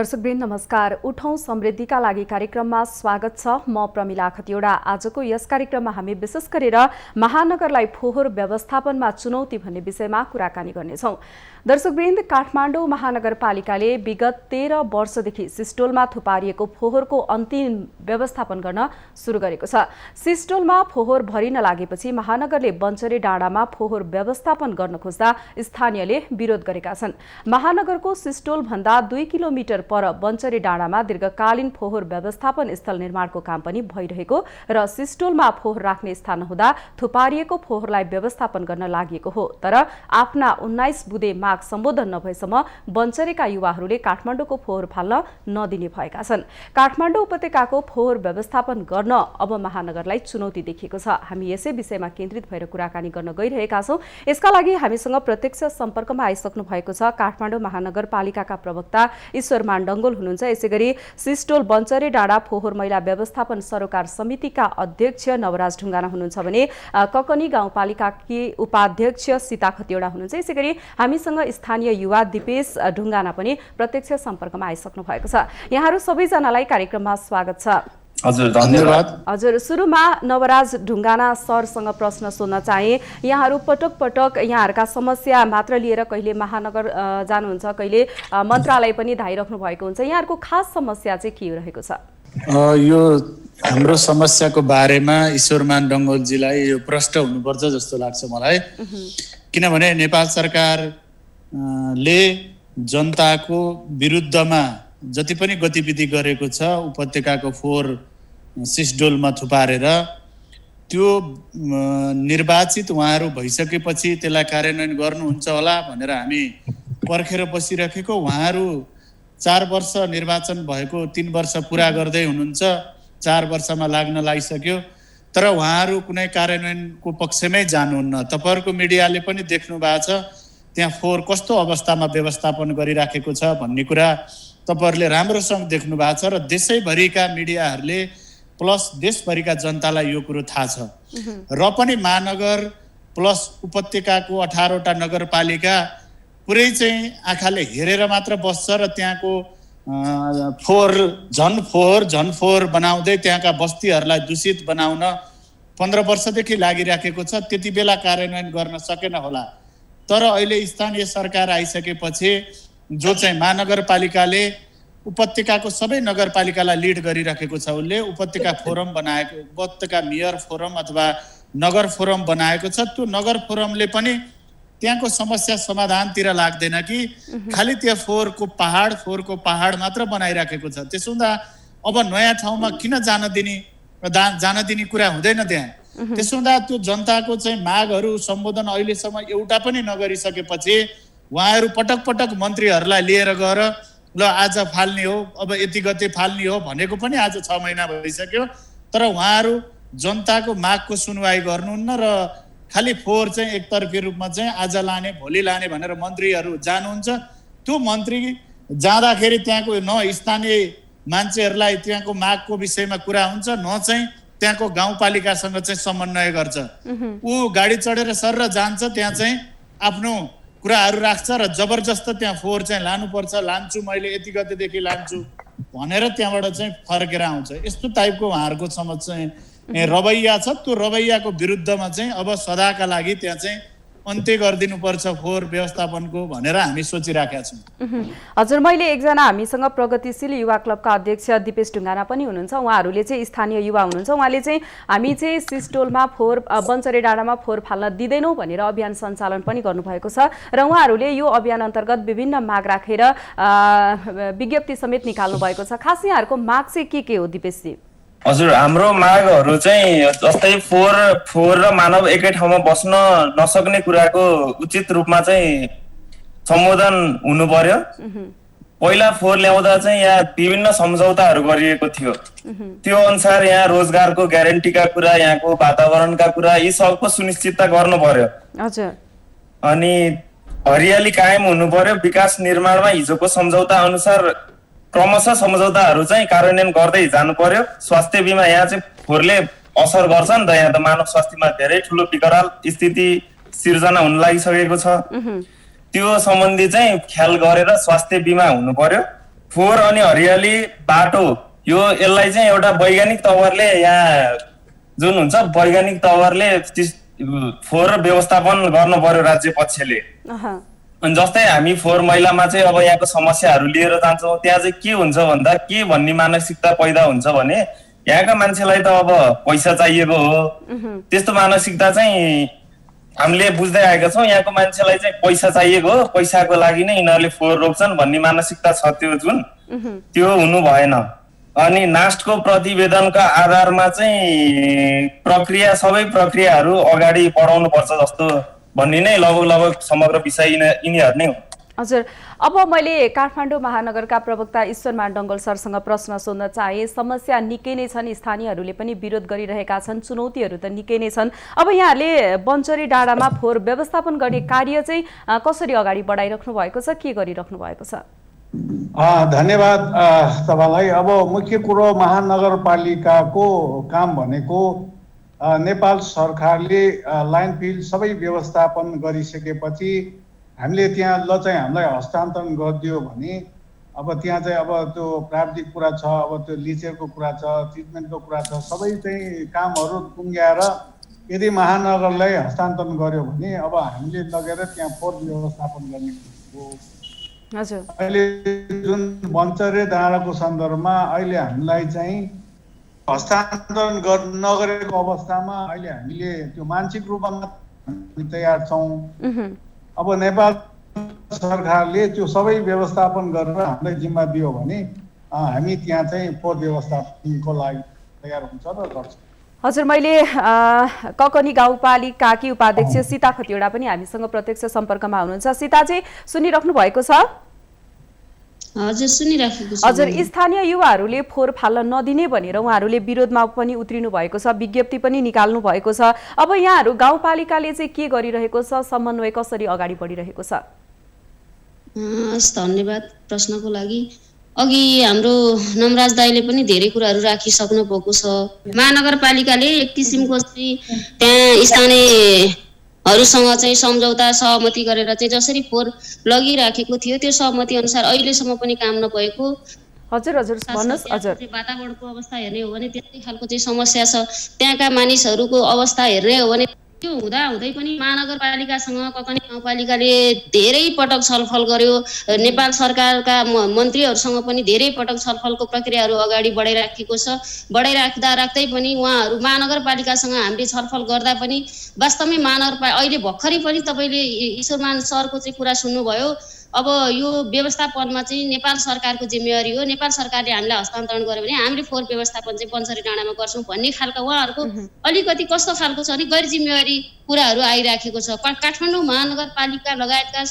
दर्शकवृन्द नमस्कार। उठौं समृद्धिका लागि कार्यक्रममा स्वागत छ। म प्रमिला खतिवडा। आजको यस कार्यक्रममा हामी विशेष गरेर महानगरलाई फोहोर व्यवस्थापनमा चुनौती भन्ने विषयमा कुराकानी गर्नेछौं। दर्शकवृन्द, काठमाडौँ महानगरपालिकाले विगत 13 वर्षदेखि सिस्टोलमा थुपारिएको फोहोरको अन्तिम व्यवस्थापन गर्न सुरु गरेको छ। सिस्टोलमा फोहोर भरिन लागेपछि महानगरले बन्चरे डाँडामा फोहोर व्यवस्थापन गर्न खोज्दा स्थानीयले विरोध गरेका छन्। महानगरको सिस्टोल भन्दा 2 किलोमिटर पर बन्चरे डाँडामा दीर्घकालीन फोहोर व्यवस्थापन स्थल निर्माणको काम पनि भइरहेको र सिस्टोलमा फोहोर राख्ने स्थान नहुँदा थुपारिएको फोहोरलाई व्यवस्थापन गर्न लागि हो। तर आफ्ना 19 बुँदे माग सम्बोधन नभएसम्म बन्चरेका युवाहरूले काठमाडौँको फोहोर फाल्न नदिने भएका छन्। काठमाडौँ उपत्यकाको फोहोर व्यवस्थापन गर्न अब महानगरलाई चुनौती देखिएको छ। हामी यसै विषयमा केन्द्रित भएर कुराकानी गर्न गइरहेका छौं। यसका लागि हामीसँग प्रत्यक्ष सम्पर्कमा आइसक्नु भएको छ काठमाडौँ महानगरपालिकाका प्रवक्ता ईश्वरमान डंगोल हुनुहुन्छ। यसैगरी सिस्टोल बन्चरे डाँडा फोहोर मैला व्यवस्थापन सरोकार समितिका अध्यक्ष नवराज ढुङ्गाना हुनुहुन्छ भने ककनी गाउँपालिकाकी उपाध्यक्ष सीता खतिवडा हुनुहुन्छ। यसैगरी हामीसँग स्थानीय युवा दिपेश ढुङ्गाना पनि प्रत्यक्ष सम्पर्कमा आइसक्नु भएको छ। यहाँहरू सबैजनालाई कार्यक्रममा स्वागत छ। हजुर, धन्यवाद। हजुर, सुरुमा नवराज ढुङ्गाना सरसँग प्रश्न सोध्न चाहे। यहाँहरू पटक पटक यहाँहरूका समस्या मात्र लिएर कहिले महानगर जानुहुन्छ, कहिले मन्त्रालय पनि धाइराख्नु भएको हुन्छ। यहाँहरूको खास समस्या चाहिँ के रहेको छ? यो हाम्रो समस्याको बारेमा ईश्वरमान डंगोलजीलाई यो प्रश्न हुनुपर्छ जस्तो लाग्छ मलाई। किनभने नेपाल सरकारले जनताको विरुद्धमा जति पनि गतिविधि गरेको छ उपत्यकाको फोहोर सिस्डोलमा थुपारेर, त्यो निर्वाचित उहाँहरू भइसकेपछि त्यसलाई कार्यान्वयन गर्नुहुन्छ होला भनेर हामी पर्खेर बसिरहेको। उहाँहरू 4 वर्ष निर्वाचन भएको 3 वर्ष पुरा गर्दै हुनुहुन्छ, 4 वर्षमा लाग्न लागिसक्यो, तर उहाँहरू कुनै कार्यान्वयनको पक्षमै जानुहुन्न। तपाईहरुको मिडियाले पनि देख्नु भएको छ त्यहाँ फोहोर कस्तो अवस्थामा व्यवस्थापन गरिराखेको छ भन्ने कुरा तपाईहरुले राम्रोसँग देख्नु भएको छ र देशैभरिका मिडियाहरूले प्लस देशभरिका जनतालाई यो कुरो थाहा छ। र पनि महानगर प्लस उपत्यकाको 18 वटा नगरपालिका पुरै चाहिँ आँखाले हेरेर मात्र बस्छ र त्यहाँको झन फोहोर बनाउँदै त्यहाँका बस्तीहरूलाई दूषित बनाउन 15 वर्षदेखि लागिराखेको छ। त्यति बेला कार्यान्वयन गर्न सकेन होला, तर अहिले स्थानीय सरकार आइसकेपछि जो चाहिँ महानगरपालिकाले उपत्यकाको सबै नगरपालिकालाई लिड गरिराखेको छ, उसले उपत्यका फोरम बनाएको, उपत्यका मेयर फोरम अथवा नगर फोरम बनाएको छ। त्यो नगर फोरमले पनि त्यहाँको समस्या समाधानतिर लाग्दैन कि खालि त्यो फोहोरको पहाड मात्र बनाइराखेको छ। त्यसो हुँदा अब नयाँ ठाउँमा किन जान दिने कुरा हुँदैन त्यहाँ। त्यसो हुँदा त्यो जनताको चाहिँ मागहरू सम्बोधन अहिलेसम्म एउटा पनि नगरिसकेपछि उहाँहरू पटक पटक मन्त्रीहरूलाई लिएर गएर ल आज फाल्ने हो, अब यति गते फाल्ने हो भनेको पनि आज 6 महिना भइसक्यो, तर उहाँहरू जनताको मागको सुनवाई गर्नुहुन्न र खालि फोहोर चाहिँ एकतर्फी रूपमा चाहिँ आज लाने भोलि लाने भनेर मन्त्रीहरू जानुहुन्छ। त्यो मन्त्री जाँदाखेरि त्यहाँको न स्थानीय मान्छेहरूलाई त्यहाँको मागको विषयमा कुरा हुन्छ, न चाहिँ त्यहाँको गाउँपालिकासँग चाहिँ समन्वय गर्छ। ऊ गाडी चढेर सर जान्छ, त्यहाँ चाहिँ आफ्नो कुराहरू राख्छ र जबरजस्त त्यहाँ फोहोर चाहिँ लानुपर्छ, लान्छु मैले यति गतेदेखि लान्छु भनेर त्यहाँबाट चाहिँ फर्केर आउँछ। यस्तो टाइपको उहाँहरूको रवैया छ। त्यो रवैयाको विरुद्धमा चाहिँ अब सदाका लागि त्यहाँ चाहिँ अन्त्य गरिदिनुपर्छ फोहोर व्यवस्थापनको भनेर हामी सोचिराखेका छौँ। हजुर, मैले एकजना हामीसँग प्रगतिशील युवा क्लबका अध्यक्ष दिपेश ढुङ्गाना पनि हुनुहुन्छ। उहाँहरूले चाहिँ स्थानीय युवा हुनुहुन्छ। उहाँले चाहिँ हामी चाहिँ सिस्टोलमा फोहोर बन्चरे डाँडामा फोहोर फाल्न दिँदैनौँ भनेर अभियान सञ्चालन पनि गर्नुभएको छ र उहाँहरूले यो अभियान अन्तर्गत विभिन्न माग राखेर विज्ञप्ति समेत निकाल्नु भएको छ। खास यहाँहरूको माग चाहिँ के हो दिपेशजी? हजुर, हाम्रो मागहरू चाहिँ जस्तै फोहोर र मानव एकै ठाउँमा बस्न नसक्ने कुराको उचित रूपमा चाहिँ सम्बोधन हुनु पर्यो। पहिला फोहोर ल्याउँदा चाहिँ यहाँ विभिन्न सम्झौताहरू गरिएको थियो, त्यो अनुसार यहाँ रोजगारको ग्यारेन्टीका कुरा, यहाँको वातावरणका कुरा, यी सबको सुनिश्चितता गर्नु पर्यो। अनि हरियाली कायम हुनु पर्यो। विकास निर्माणमा हिजोको सम्झौता अनुसार क्रमशः सम्झौताहरू चाहिँ कार्यान्वयन गर्दै जानु पर्यो। स्वास्थ्य बिमा यहाँ चाहिँ फोहोरले असर गर्छ नि त, यहाँ त मानव स्वास्थ्यमा धेरै ठुलो विकराल स्थिति सिर्जना हुन लागिसकेको छ। त्यो सम्बन्धी चाहिँ ख्याल गरेर स्वास्थ्य बिमा हुनु पर्यो। फोहोर अनि हरियाली बाटो यसलाई चाहिँ एउटा वैज्ञानिक तवरले यहाँ जुन हुन्छ वैज्ञानिक तवरले फोहोर व्यवस्थापन गर्नु पर्यो राज्य पक्षले। अनि जस्तै हामी फोहोर मैलामा चाहिँ अब यहाँको समस्याहरू लिएर जान्छौँ, त्यहाँ चाहिँ के हुन्छ भन्दा के भन्ने मानसिकता पैदा हुन्छ भने यहाँका मान्छेलाई त अब पैसा चाहिएको हो, त्यस्तो मानसिकता चाहिँ हामीले बुझ्दै आएका छौँ। यहाँको मान्छेलाई चाहिँ पैसा चाहिएको हो, पैसाको लागि नै यिनीहरूले फोहोर रोक्छन् भन्ने मानसिकता छ, त्यो हुनु भएन। अनि नास्टको प्रतिवेदनका आधारमा चाहिँ सबै प्रक्रियाहरू अगाडि बढाउनु पर्छ जस्तो भन्ने नै लगभग समग्र विषय यिनीहरू नै हो। हजुर, अब मैले काठमाडौँ महानगरका प्रवक्ता ईश्वरमान डङ्गल सरसँग प्रश्न सोध्न चाहे। समस्या निकै नै छन्, स्थानीयहरूले पनि विरोध गरिरहेका छन्, चुनौतीहरू त निकै नै छन्। अब यहाँहरूले बन्चरी डाँडामा फोहोर व्यवस्थापन गर्ने कार्य चाहिँ कसरी अगाडि बढाइराख्नु भएको छ, के गरिराख्नु भएको छ? धन्यवाद तपाईँलाई। अब मुख्य कुरो महानगरपालिकाको काम भनेको नेपाल सरकारले ल्यान्डफिल सबै व्यवस्थापन गरिसकेपछि हामीले त्यहाँ चाहिँ हामीलाई हस्तान्तरण गरिदियो भने अब त्यहाँ चाहिँ अब त्यो प्राविधिक कुरा छ, अब त्यो लिचेरको कुरा छ, ट्रिटमेन्टको कुरा छ, सबै चाहिँ कामहरू टुङ्ग्याएर यदि महानगरलाई हस्तान्तरण गर्यो भने अब हामीले लगेर त्यहाँ फोहोर व्यवस्थापन गर्ने हो। अहिले जुन बन्चरे डाँडाको सन्दर्भमा अहिले हामीलाई चाहिँ हस्तान्तरण नगरेको अवस्थामा अहिले हामीले त्यो मानसिक रूपमा तयार छौँ। अब नेपाल सरकारले त्यो सबै व्यवस्थापन गरेर हामीलाई जिम्मा दियो भने हामी त्यहाँ चाहिँ फोहोर व्यवस्थापनको लागि तयार हुन्छ र गर्छ। हजुर, मैले ककनी गाउँपालिकाकी उपाध्यक्ष सीता खतिवडा पनि हामीसँग प्रत्यक्ष सम्पर्कमा हुनुहुन्छ। सीताजी, सुनिराख्नु भएको छ? हजुर, सुनिराखेको छु। हजुर, स्थानीय युवाहरूले फोहोर फाल्न नदिने भनेर उहाँहरूले विरोधमा पनि उत्रिनु भएको छ, विज्ञप्ति पनि निकाल्नु भएको छ। अब यहाँहरू गाउँपालिकाले चाहिँ के गरिरहेको छ, समन्वय कसरी अगाडि बढिरहेको छ? धन्यवाद प्रश्नको लागि। अघि हाम्रो नमराज दाइले पनि धेरै कुराहरू राखिसक्नु भएको छ। महानगरपालिकाले एक किसिमको चाहिँ त्यहाँ स्थानीयहरूसँग चाहिँ सम्झौता सहमति गरेर चाहिँ जसरी फोहोर लगिराखेको थियो त्यो सहमति अनुसार अहिलेसम्म पनि काम नभएको। हजुर भन्नुहोस्। हजुर, वातावरणको अवस्था हेर्ने हो भने त्यस्तै खालको चाहिँ समस्या छ। त्यहाँका मानिसहरूको अवस्था हेर्ने हो भने त्यो हुँदै पनि महानगरपालिकासँग ककनी गाउँपालिकाले धेरै पटक छलफल गर्यो। नेपाल सरकारका मन्त्रीहरूसँग पनि धेरै पटक छलफलको प्रक्रियाहरू अगाडि बढाइराखेको छ। राख्दै पनि उहाँहरू महानगरपालिकासँग हामीले छलफल गर्दा पनि वास्तवमै अहिले भर्खरै पनि तपाईँले ईश्वरमान सरको चाहिँ कुरा सुन्नुभयो। अब यो व्यवस्थापनमा चाहिँ नेपाल सरकारको जिम्मेवारी हो। नेपाल सरकारले हामीलाई हस्तान्तरण गर्यो भने हामीले फोहोर व्यवस्थापन चाहिँ बन्चरी डाँडामा गर्छौँ भन्ने खालको उहाँहरूको अलिकति कस्तो खालको छ भने गैर जिम्मेवारी कुराहरू आइराखेको छ। काठमाडौँ महानगरपालिका लगायतका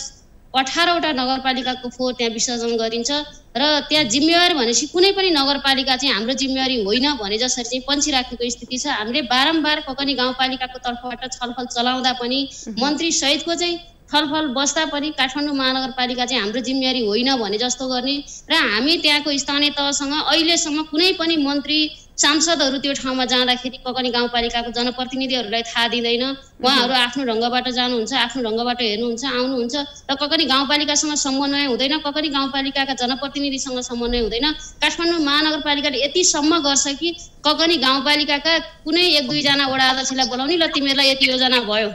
18वटा नगरपालिकाको फोहोर त्यहाँ विसर्जन गरिन्छ र त्यहाँ जिम्मेवार भनेपछि कुनै पनि नगरपालिका चाहिँ हाम्रो जिम्मेवारी होइन भने जसरी चाहिँ पन्छिराखेको स्थिति छ। हामीले बारम्बार ककनी गाउँपालिकाको तर्फबाट छलफल चलाउँदा पनि मन्त्री सहितको चाहिँ छलफल बस्दा पनि काठमाडौँ महानगरपालिका चाहिँ हाम्रो जिम्मेवारी होइन भने जस्तो गर्ने र हामी त्यहाँको स्थानीय तहसँग अहिलेसम्म कुनै पनि मन्त्री सांसदहरू त्यो ठाउँमा जाँदाखेरि ककनी गाउँपालिकाको जनप्रतिनिधिहरूलाई थाहा दिँदैन। उहाँहरू आफ्नो ढङ्गबाट जानुहुन्छ, आफ्नो ढङ्गबाट हेर्नुहुन्छ, आउनुहुन्छ र ककनी गाउँपालिकासँग समन्वय हुँदैन, ककनी गाउँपालिकाका जनप्रतिनिधिसँग समन्वय हुँदैन। काठमाडौँ महानगरपालिकाले यतिसम्म गर्छ कि ककनी गाउँपालिकाका कुनै 1-2 वडा अध्यक्षलाई बोलाउने, ल तिमीहरूलाई यति योजना भयो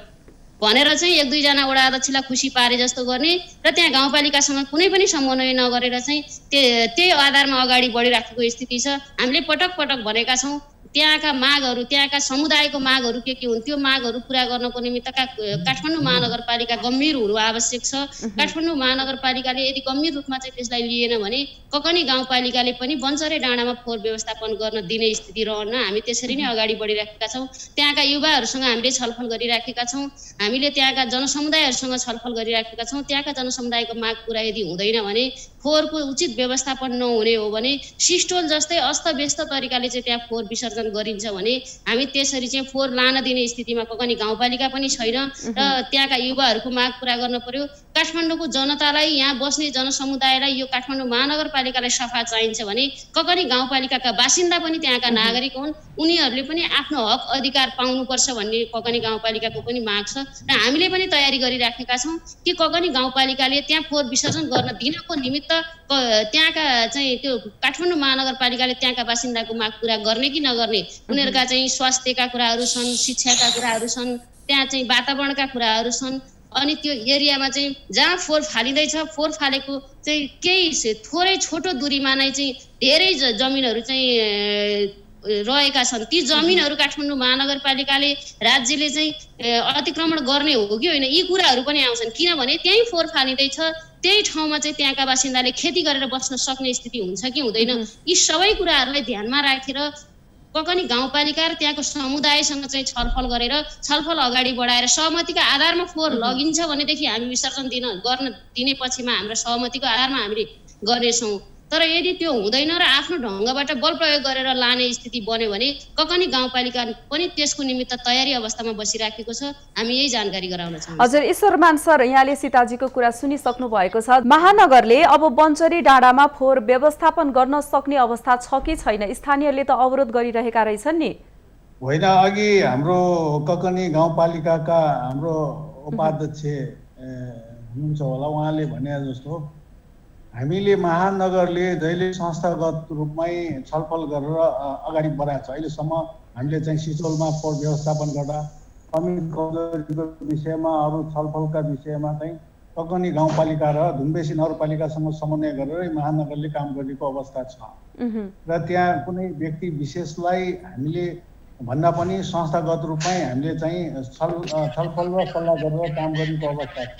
भनेर चाहिँ 1-2 वडा अध्यक्षलाई खुसी पारे जस्तो गर्ने र त्यहाँ गाउँपालिकासँग कुनै पनि समन्वय नगरेर चाहिँ त्यही आधारमा अगाडि बढिराखेको स्थिति छ। हामीले पटक भनेका छौँ त्यहाँका मागहरू, त्यहाँका समुदायको मागहरू के हुन् त्यो मागहरू पुरा गर्नको निमित्त काठमाडौँ महानगरपालिका गम्भीर हुनु आवश्यक छ। काठमाडौँ महानगरपालिकाले यदि गम्भीर रूपमा चाहिँ त्यसलाई लिएन भने ककनी गाउँपालिकाले पनि बन्चरे डाँडामा फोहोर व्यवस्थापन गर्न दिने स्थिति रहन्न। हामी त्यसरी नै अगाडि बढिराखेका छौँ। त्यहाँका युवाहरूसँग हामीले छलफल गरिराखेका छौँ, हामीले त्यहाँका जनसमुदायहरूसँग छलफल गरिराखेका छौँ। त्यहाँका जनसमुदायको माग पुरा यदि हुँदैन भने फोहोरको उचित व्यवस्थापन नहुने हो भने सिस्टोल जस्तै अस्तव्यस्त तरिकाले चाहिँ त्यहाँ फोहोर विसर्जन गरिन्छ भने हामी त्यसरी चाहिँ फोहोर लान दिने स्थितिमा ककनी गाउँपालिका पनि छैन र त्यहाँका युवाहरूको माग पुरा गर्न पर्यो। काठमाडौँको जनतालाई, यहाँ बस्ने जनसमुदायलाई यो काठमाडौँ महानगरपालिकालाई सफा चाहिन्छ भने ककनी गाउँपालिकाका बासिन्दा पनि त्यहाँका नागरिक हुन्, उनीहरूले पनि आफ्नो हक अधिकार पाउनुपर्छ भन्ने ककनी गाउँपालिकाको पनि माग छ र हामीले पनि तयारी गरिराखेका छौँ कि ककनी गाउँपालिकाले त्यहाँ फोहोर विसर्जन गर्न दिनको निमित्त त्यहाँका चाहिँ त्यो काठमाडौँ महानगरपालिकाले त्यहाँका बासिन्दाको माग पूरा गर्ने कि नगर्ने, उनीहरूका चाहिँ स्वास्थ्यका कुराहरू छन्, शिक्षाका कुराहरू छन्, त्यहाँ चाहिँ वातावरणका कुराहरू छन्। अनि त्यो एरियामा चाहिँ जहाँ फोहोर फालिँदैछ, फोहोर फालेको चाहिँ केही थोरै छोटो दूरीमा नै चाहिँ धेरै जमिनहरू चाहिँ रहेका छन्। ती जमिनहरू काठमाडौँ महानगरपालिकाले, राज्यले चाहिँ अतिक्रमण गर्ने हो कि होइन, यी कुराहरू पनि आउँछन्। किनभने त्यहीँ फोहोर फालिँदैछ, त्यही ठाउँमा चाहिँ त्यहाँका बासिन्दाले खेती गरेर बस्न सक्ने स्थिति हुन्छ कि हुँदैन, यी सबै कुराहरूलाई ध्यानमा राखेर ककनी गाउँपालिका र त्यहाँको समुदायसँग चाहिँ छलफल गरेर, छलफल अगाडि बढाएर सहमतिका आधारमा फोहोर लगिन्छ भनेदेखि हामी विसर्जन गर्न दिने पक्षमा हाम्रा सहमतिको आधारमा हामीले गर्नेछौँ। तर यदि त्यो हुँदैन र आफ्नो ढङ्गबाट बल प्रयोग गरेर लाने स्थिति बन्यो भने ककनी गाउँपालिका पनि त्यसको निमित्त तयारी अवस्थामा बसिराखेको छ। हामी यही जानकारी गराउन चाहन्छौँ। हजुर ईश्वरमान सर, यहाँले सीताजीको कुरा सुनिसक्नु भएको छ। महानगरले अब बन्चरी डाँडामा फोहोर व्यवस्थापन गर्न सक्ने अवस्था छ कि छैन? स्थानीयले त अवरोध गरिरहेका रहेछन् नि। होइन, अघि हाम्रो ककनी गाउँपालिकाका हाम्रो उपाध्यक्ष हुनुहुन्छ होला, उहाँले भने जस्तो हामीले महानगरले जहिले संस्थागत रूपमै छलफल गरेर अगाडि बढाएको छ। अहिलेसम्म हामीले चाहिँ सिचौलमा फोहोर व्यवस्थापन गर्दा कमी कमजोरीको विषयमा, अरू छलफलका विषयमा चाहिँ ककनी गाउँपालिका र धुम्बेसी नगरपालिकासँग समन्वय गरेर महानगरले काम गरेको अवस्था छ। र त्यहाँ कुनै व्यक्ति विशेषलाई हामीले भन्दा पनि संस्थागत रूपमै हामीले चाहिँ छलफल र सल्लाह गरेर काम गरेको अवस्था छ।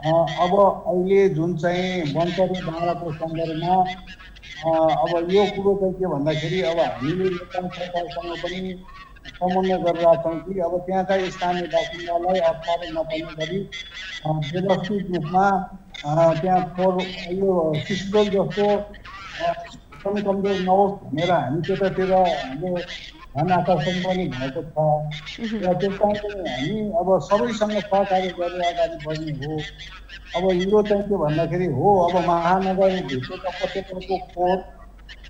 अब अहिले जुन चाहिँ बन्चरी डाँडाको सन्दर्भमा अब यो कुरो चाहिँ के भन्दाखेरि अब हामीले नेपाल सरकारसँग पनि समन्वय गरिरहेका छौँ कि अब त्यहाँका स्थानीय बासिन्दालाई अप्ठ्यारो नपर्ने गरी व्यवस्थित रूपमा त्यहाँ फोहोर यो सिस्टोल जस्तो कमी कमजोर नहोस् भनेर हामी त्यतातिर हाम्रो ध्यान आकर्षण पनि भएको छ। र त्यस कारण हामी अब सबैसँग सहकार्य गरेर अगाडि बढ्ने हो। अब यो चाहिँ के भन्दाखेरि हो, अब महानगरभित्रको प्रत्येकको फोहोर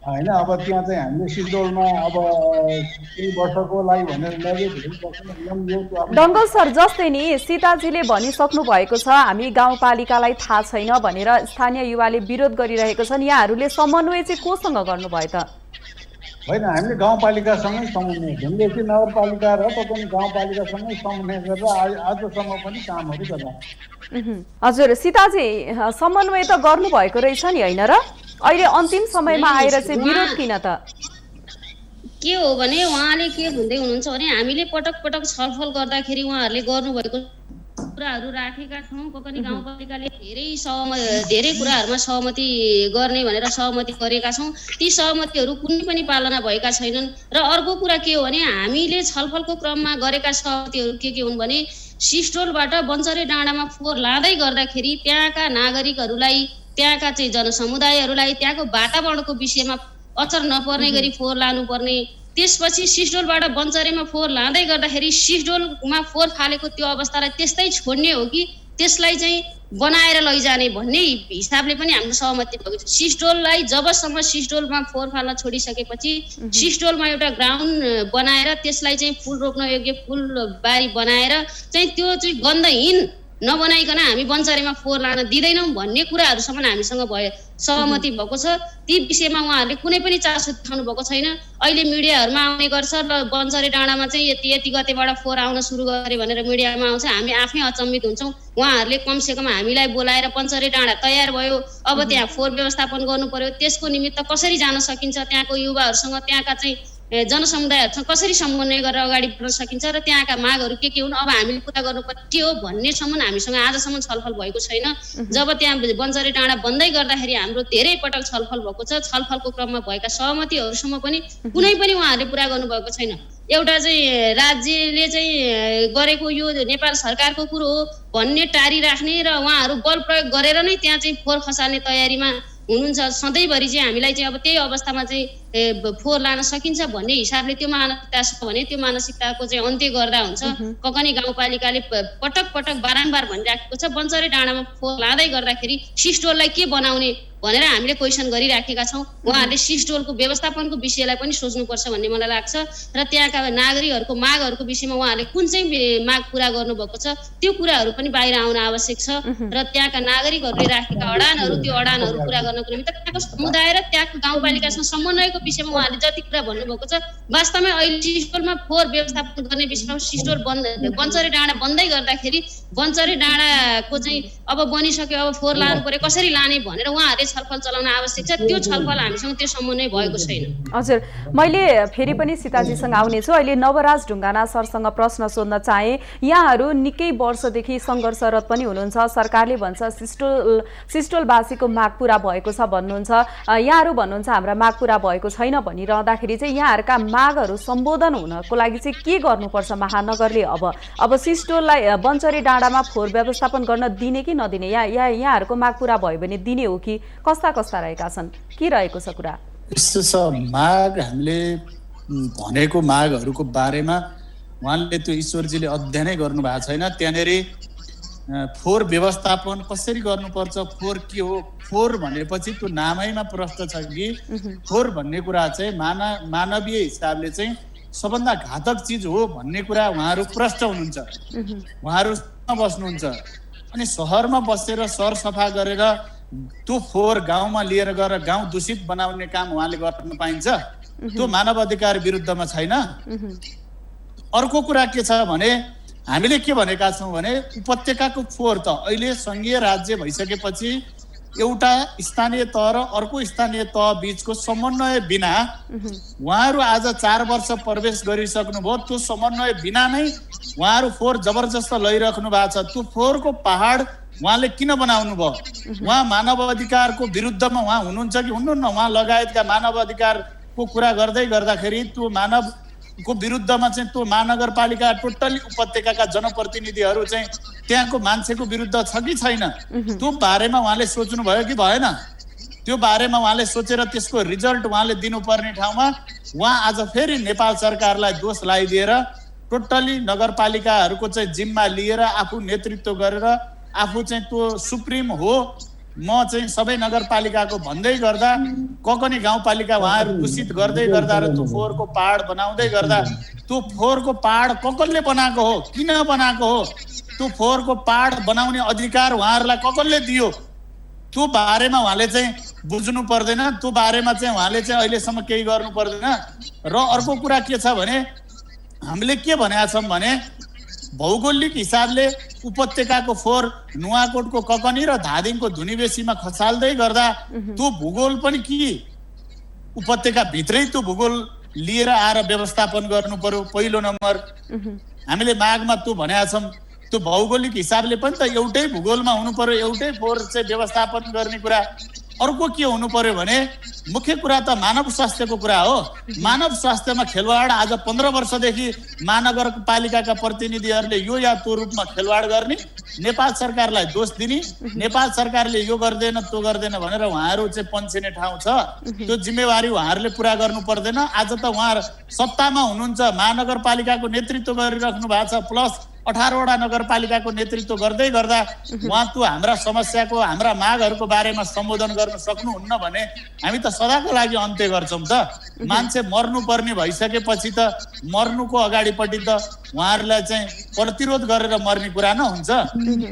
होइन, अब त्यहाँ चाहिँ हामीले सिजोलमा अब केही वर्षको लागि भनेर डङ्गल सर, जस्तै नि सीताजीले भनिसक्नु भएको छ हामी गाउँपालिकालाई थाहा छैन भनेर स्थानीय युवाले विरोध गरिरहेको छन्। यहाँहरूले समन्वय चाहिँ कोसँग गर्नुभयो त? होइन, हामीले गाउँपालिकासँगै समन्वय, धुम्बेसी नगरपालिका र ककनी गाउँपालिकासँगै समन्वय गरेर आजसम्म पनि कामहरू गर्छौँ। हजुर सीताजी, समन्वय त गर्नुभएको रहेछ नि होइन र? अहिले अन्तिम समयमा आएर चाहिँ विरोध किन त? के हो भने उहाँले के भन्दै हुनुहुन्छ भने हामीले पटक पटक छलफल गर्दाखेरि उहाँहरूले गर्नुभएको कुराहरू राखेका छौँ। ककनी गाउँपालिकाले धेरै कुराहरूमा सहमति गर्ने भनेर सहमति गरेका छौँ। ती सहमतिहरू कुनै पनि पालना भएका छैनन्। र अर्को कुरा के हो भने हामीले छलफलको क्रममा गरेका सहमतिहरू के हुन् भने सिस्टोलबाट बन्चरे डाँडामा फोहोर लाँदै गर्दाखेरि त्यहाँका नागरिकहरूलाई, त्यहाँका चाहिँ जनसमुदायहरूलाई त्यहाँको वातावरणको विषयमा असर नपर्ने गरी फोहोर लानुपर्ने। त्यसपछि सिस्डोलबाट बन्चरेमा फोहोर लाँदै गर्दाखेरि सिस्डोलमा फोहोर फालेको त्यो अवस्थालाई त्यस्तै छोड्ने हो कि त्यसलाई चाहिँ बनाएर लैजाने भन्ने हिसाबले पनि हाम्रो सहमति भएको छ। सिस्डोललाई जबसम्म सिस्डोलमा फोहोर फाल्न छोडिसकेपछि सिस्डोलमा एउटा ग्राउन्ड बनाएर त्यसलाई चाहिँ फुल रोप्न योग्य फुल बारी बनाएर चाहिँ त्यो चाहिँ गन्धहीन नबनाइकन हामी बन्चरेमा फोहोर लान दिँदैनौँ भन्ने कुराहरूसम्म हामीसँग सहमति भएको छ। ती विषयमा उहाँहरूले कुनै पनि चासो देखाउनु भएको छैन। अहिले मिडियाहरूमा आउने गर्छ र बन्चरे डाँडामा चाहिँ यति गतेबाट फोहोर आउन सुरु गरे भनेर मिडियामा आउँछ, हामी आफै अचम्मित हुन्छौँ। उहाँहरूले कमसेकम हामीलाई बोलाएर बन्चरे डाँडा तयार भयो, अब त्यहाँ फोहोर व्यवस्थापन गर्नु पर्यो, त्यसको निमित्त कसरी जान सकिन्छ, त्यहाँको युवाहरूसँग त्यहाँका चाहिँ जनसमुदायहरूसँग कसरी समन्वय गरेर अगाडि बढ्न सकिन्छ र त्यहाँका मागहरू के हुन्, अब हामीले पुरा गर्नुपर्ने के हो भन्नेसम्म हामीसँग आजसम्म छलफल भएको छैन। जब त्यहाँ बन्चरे डाँडा बन्दै गर्दाखेरि हाम्रो धेरै पटक छलफल भएको छ। छलफलको क्रममा भएका सहमतिहरूसम्म पनि कुनै पनि उहाँहरूले पुरा गर्नुभएको छैन। एउटा चाहिँ राज्यले चाहिँ गरेको यो नेपाल सरकारको कुरो हो भन्ने टारिराख्ने र उहाँहरू बल प्रयोग गरेर नै त्यहाँ चाहिँ फोहोर खसाल्ने तयारीमा हुनुहुन्छ। सधैँभरि चाहिँ हामीलाई चाहिँ अब त्यही अवस्थामा चाहिँ फोहोर लान सकिन्छ भन्ने हिसाबले त्यो मानसिकता छ भने त्यो मानसिकताको चाहिँ अन्त्य गर्दा हुन्छ। ककनी गाउँपालिकाले पटक पटक बारम्बार भनिराखेको छ बन्चरे डाँडामा फोहोर लाँदै गर्दाखेरि सिस्टोललाई के बनाउने भनेर हामीले क्वेसन गरिराखेका छौँ। उहाँहरूले सिस्टोलको व्यवस्थापनको विषयलाई पनि सोच्नुपर्छ भन्ने मलाई लाग्छ र त्यहाँका नागरिकहरूको मागहरूको विषयमा उहाँहरूले कुन चाहिँ माग पुरा गर्नुभएको छ त्यो कुराहरू पनि बाहिर आउन आवश्यक छ र त्यहाँका नागरिकहरूले राखेका अडानहरू त्यो अडानहरू पुरा गर्नको निमित्त त्यहाँको समुदाय र त्यहाँको गाउँपालिकासँग समन्वयको विषयमा उहाँहरूले जति कुरा भन्नुभएको छ वास्तवमै अहिले सिस्टोलमा फोहोर व्यवस्थापन गर्ने विषयमा सिस्टोल बन्चरे डाँडा बन्दै गर्दाखेरि बन्चरे डाँडाको चाहिँ अब बनिसक्यो अब फोहोर लानु पर्यो कसरी लाने भनेर उहाँहरूले छलफल चलाउन आवश्यक छ। त्यो छलफल हामीसँग त्यो समन्वय भएको छैन। हजुर, मैले फेरि पनि सीताजीसँग आउनेछु। अहिले नवराज ढुङ्गाना सरसँग प्रश्न सोध्न चाहे। यहाँहरू निकै वर्षदेखि सङ्घर्षरत पनि हुनुहुन्छ। सरकारले भन्छ सिस्टोलवासीको माग पुरा भएको छ भन्नुहुन्छ, यहाँहरू भन्नुहुन्छ हाम्रा माग पुरा भएको छैन भनिरहँदाखेरि चाहिँ यहाँहरूका मागहरू सम्बोधन हुनको लागि चाहिँ के गर्नुपर्छ महानगरले? अब सिस्टोललाई बन्चरे डाँडामा फोहोर व्यवस्थापन गर्न दिने कि नदिने, यहाँहरूको माग पुरा भयो भने दिने हो कि कस्ता कस्ता रहेका छन्, के रहेको छ कुरा? यस्तो छ, माग हामीले भनेको मागहरूको बारेमा उहाँले त्यो ईश्वरजीले अध्ययनै गर्नु भएको छैन। त्यहाँनिर फोहोर व्यवस्थापन कसरी गर्नुपर्छ, फोहोर के हो, फोहोर भनेपछि त्यो नामैमा प्रश्न छ कि फोहोर भन्ने कुरा चाहिँ मानवीय हिसाबले चाहिँ सबभन्दा घातक चिज हो भन्ने कुरा उहाँहरू प्रष्ट हुनुहुन्छ। उहाँहरू बस्नुहुन्छ अनि सहरमा बसेर सहर सफा गरेर त्यो फोहोर गाउँमा लिएर गएर गाउँ दूषित बनाउने काम उहाँले गर्न पाइन्छ? त्यो मानव अधिकार विरुद्धमा छैन? अर्को कुरा के छ भने हामीले के भनेका छौँ भने उपत्यकाको फोहोर त अहिले सङ्घीय राज्य भइसकेपछि एउटा स्थानीय तह र अर्को स्थानीय तह बीचको समन्वय बिना उहाँहरू आज 4 वर्ष प्रवेश गरिसक्नुभयो। त्यो समन्वय बिना नै उहाँहरू फोहोर जबरजस्त लैराख्नु भएको छ। त्यो फोहोरको पहाड उहाँले किन बनाउनु भयो? उहाँ मानव अधिकारको विरुद्धमा उहाँ हुनुहुन्छ कि हुनुहुन्न? उहाँ लगायतका मानव अधिकारको कुरा गर्दै गर्दाखेरि त्यो मानवको विरुद्धमा चाहिँ त्यो महानगरपालिका टोटली उपत्यकाका जनप्रतिनिधिहरू चाहिँ त्यहाँको मान्छेको विरुद्ध छ कि छैन? त्यो बारेमा उहाँले सोच्नु भयो कि भएन? त्यो बारेमा उहाँले सोचेर त्यसको रिजल्ट उहाँले दिनुपर्ने ठाउँमा उहाँ आज फेरि नेपाल सरकारलाई दोष लगाइदिएर टोटली नगरपालिकाहरूको चाहिँ जिम्मा लिएर आफू नेतृत्व गरेर आफू चाहिँ त्यो सुप्रिम हो, म चाहिँ सबै नगरपालिकाको भन्दै गर्दा ककनी गाउँपालिका उहाँहरू दूषित गर्दै गर्दा र त्यो फोहोरको पहाड बनाउँदै गर्दा त्यो फोहोरको पहाड कसले बनाएको हो, किन बनाएको हो, त्यो फोहोरको पहाड बनाउने अधिकार उहाँहरूलाई कसले दियो, त्यो बारेमा उहाँले चाहिँ बुझ्नु पर्दैन। त्यो बारेमा चाहिँ उहाँले चाहिँ अहिलेसम्म केही गर्नु पर्दैन। र अर्को कुरा के छ भने हामीले के भनेका छौँ भने भौगोलिक हिसाबले उपत्यकाको फोहोर नुवाकोटको ककनी र धादिङको धुनीबेसीमा खसाल्दै गर्दा त्यो भूगोल पनि कि उपत्यका भित्रै त्यो भूगोल लिएर आएर व्यवस्थापन गर्नु पर्यो। पहिलो नम्बर हामीले मागमा त्यो भनेका छौँ। त्यो भौगोलिक हिसाबले पनि त एउटै भूगोलमा हुनु पर्यो, एउटै फोहोर चाहिँ व्यवस्थापन गर्ने कुरा। अर्को के हुनु पर्यो भने मुख्य कुरा त मानव स्वास्थ्यको कुरा हो। मानव स्वास्थ्यमा खेलवाड आज 15 वर्षदेखि महानगरपालिकाका प्रतिनिधिहरूले यो या त्यो रूपमा खेलवाड गर्ने, नेपाल सरकारलाई दोष दिने, नेपाल सरकारले यो गर्दैन त्यो गर्दैन भनेर उहाँहरू चाहिँ पन्छिने ठाउँ छ। त्यो जिम्मेवारी उहाँहरूले पुरा गर्नु पर्दैन। आज त उहाँहरू सत्तामा हुनुहुन्छ, महानगरपालिकाको नेतृत्व गरिराख्नु भएको छ, प्लस 18 वटा नगरपालिकाको नेतृत्व गर्दै गर्दा उहाँ त्यो हाम्रा समस्याको हाम्रा मागहरूको बारेमा सम्बोधन गर्न सक्नुहुन्न भने हामी त सदाको लागि अन्त्य गर्छौँ त। मान्छे मर्नुपर्ने भइसकेपछि त मर्नुको अगाडिपट्टि त उहाँहरूलाई चाहिँ प्रतिरोध गरेर मर्ने कुरा न हुन्छ।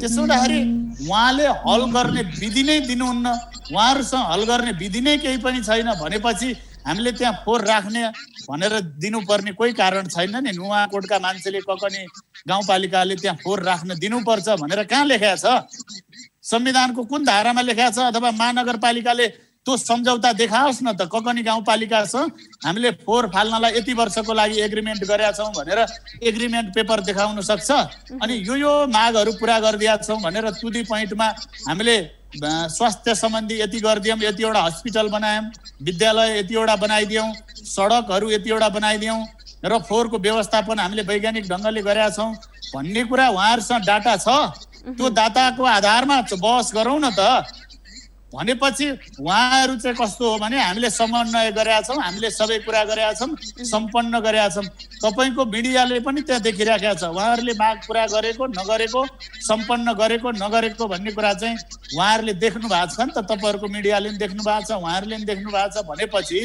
त्यसो हुँदाखेरि उहाँले हल गर्ने विधि नै दिनुहुन्न, उहाँहरूसँग हल गर्ने विधि नै केही पनि छैन भनेपछि हामीले त्यहाँ फोहोर राख्ने भनेर दिनुपर्ने कोही कारण छैन नि। नुवाकोटका मान्छेले ककनी गाउँपालिकाले त्यहाँ फोहोर राख्न दिनुपर्छ भनेर कहाँ लेखेको छ? संविधानको कुन धारामा लेखेको छ? अथवा महानगरपालिकाले त्यो सम्झौता देखाओस् न त। ककनी गाउँपालिकासँग हामीले फोहोर फाल्नलाई यति वर्षको लागि एग्रिमेन्ट गरेका छौँ भनेर एग्रिमेन्ट पेपर देखाउन सक्छ? अनि यो मागहरू पुरा गरिदिएका छौँ भनेर टुदी पोइन्टमा हामीले स्वास्थ्य सम्बन्धी यति गरिदियौँ, यतिवटा हस्पिटल बनायौँ, विद्यालय यतिवटा बनाइदियौँ, सडकहरू यतिवटा बनाइदियौँ र फोहोरको व्यवस्थापन हामीले वैज्ञानिक ढङ्गले गरेका छौँ भन्ने कुरा उहाँहरूसँग डाटा छ। त्यो डाटाको आधारमा बहस गरौँ न त। भनेपछि उहाँहरू चाहिँ कस्तो हो भने हामीले समन्वय गरेका छौँ, हामीले सबै कुरा गरेका छौँ, सम्पन्न गरेका छौँ। तपाईँको मिडियाले पनि त्यहाँ देखिराखेका छ। उहाँहरूले माग पुरा गरेको नगरेको, सम्पन्न गरेको नगरेको भन्ने कुरा चाहिँ उहाँहरूले देख्नु भएको छ नि त। तपाईँहरूको मिडियाले पनि देख्नु भएको छ, उहाँहरूले पनि देख्नु भएको छ। भनेपछि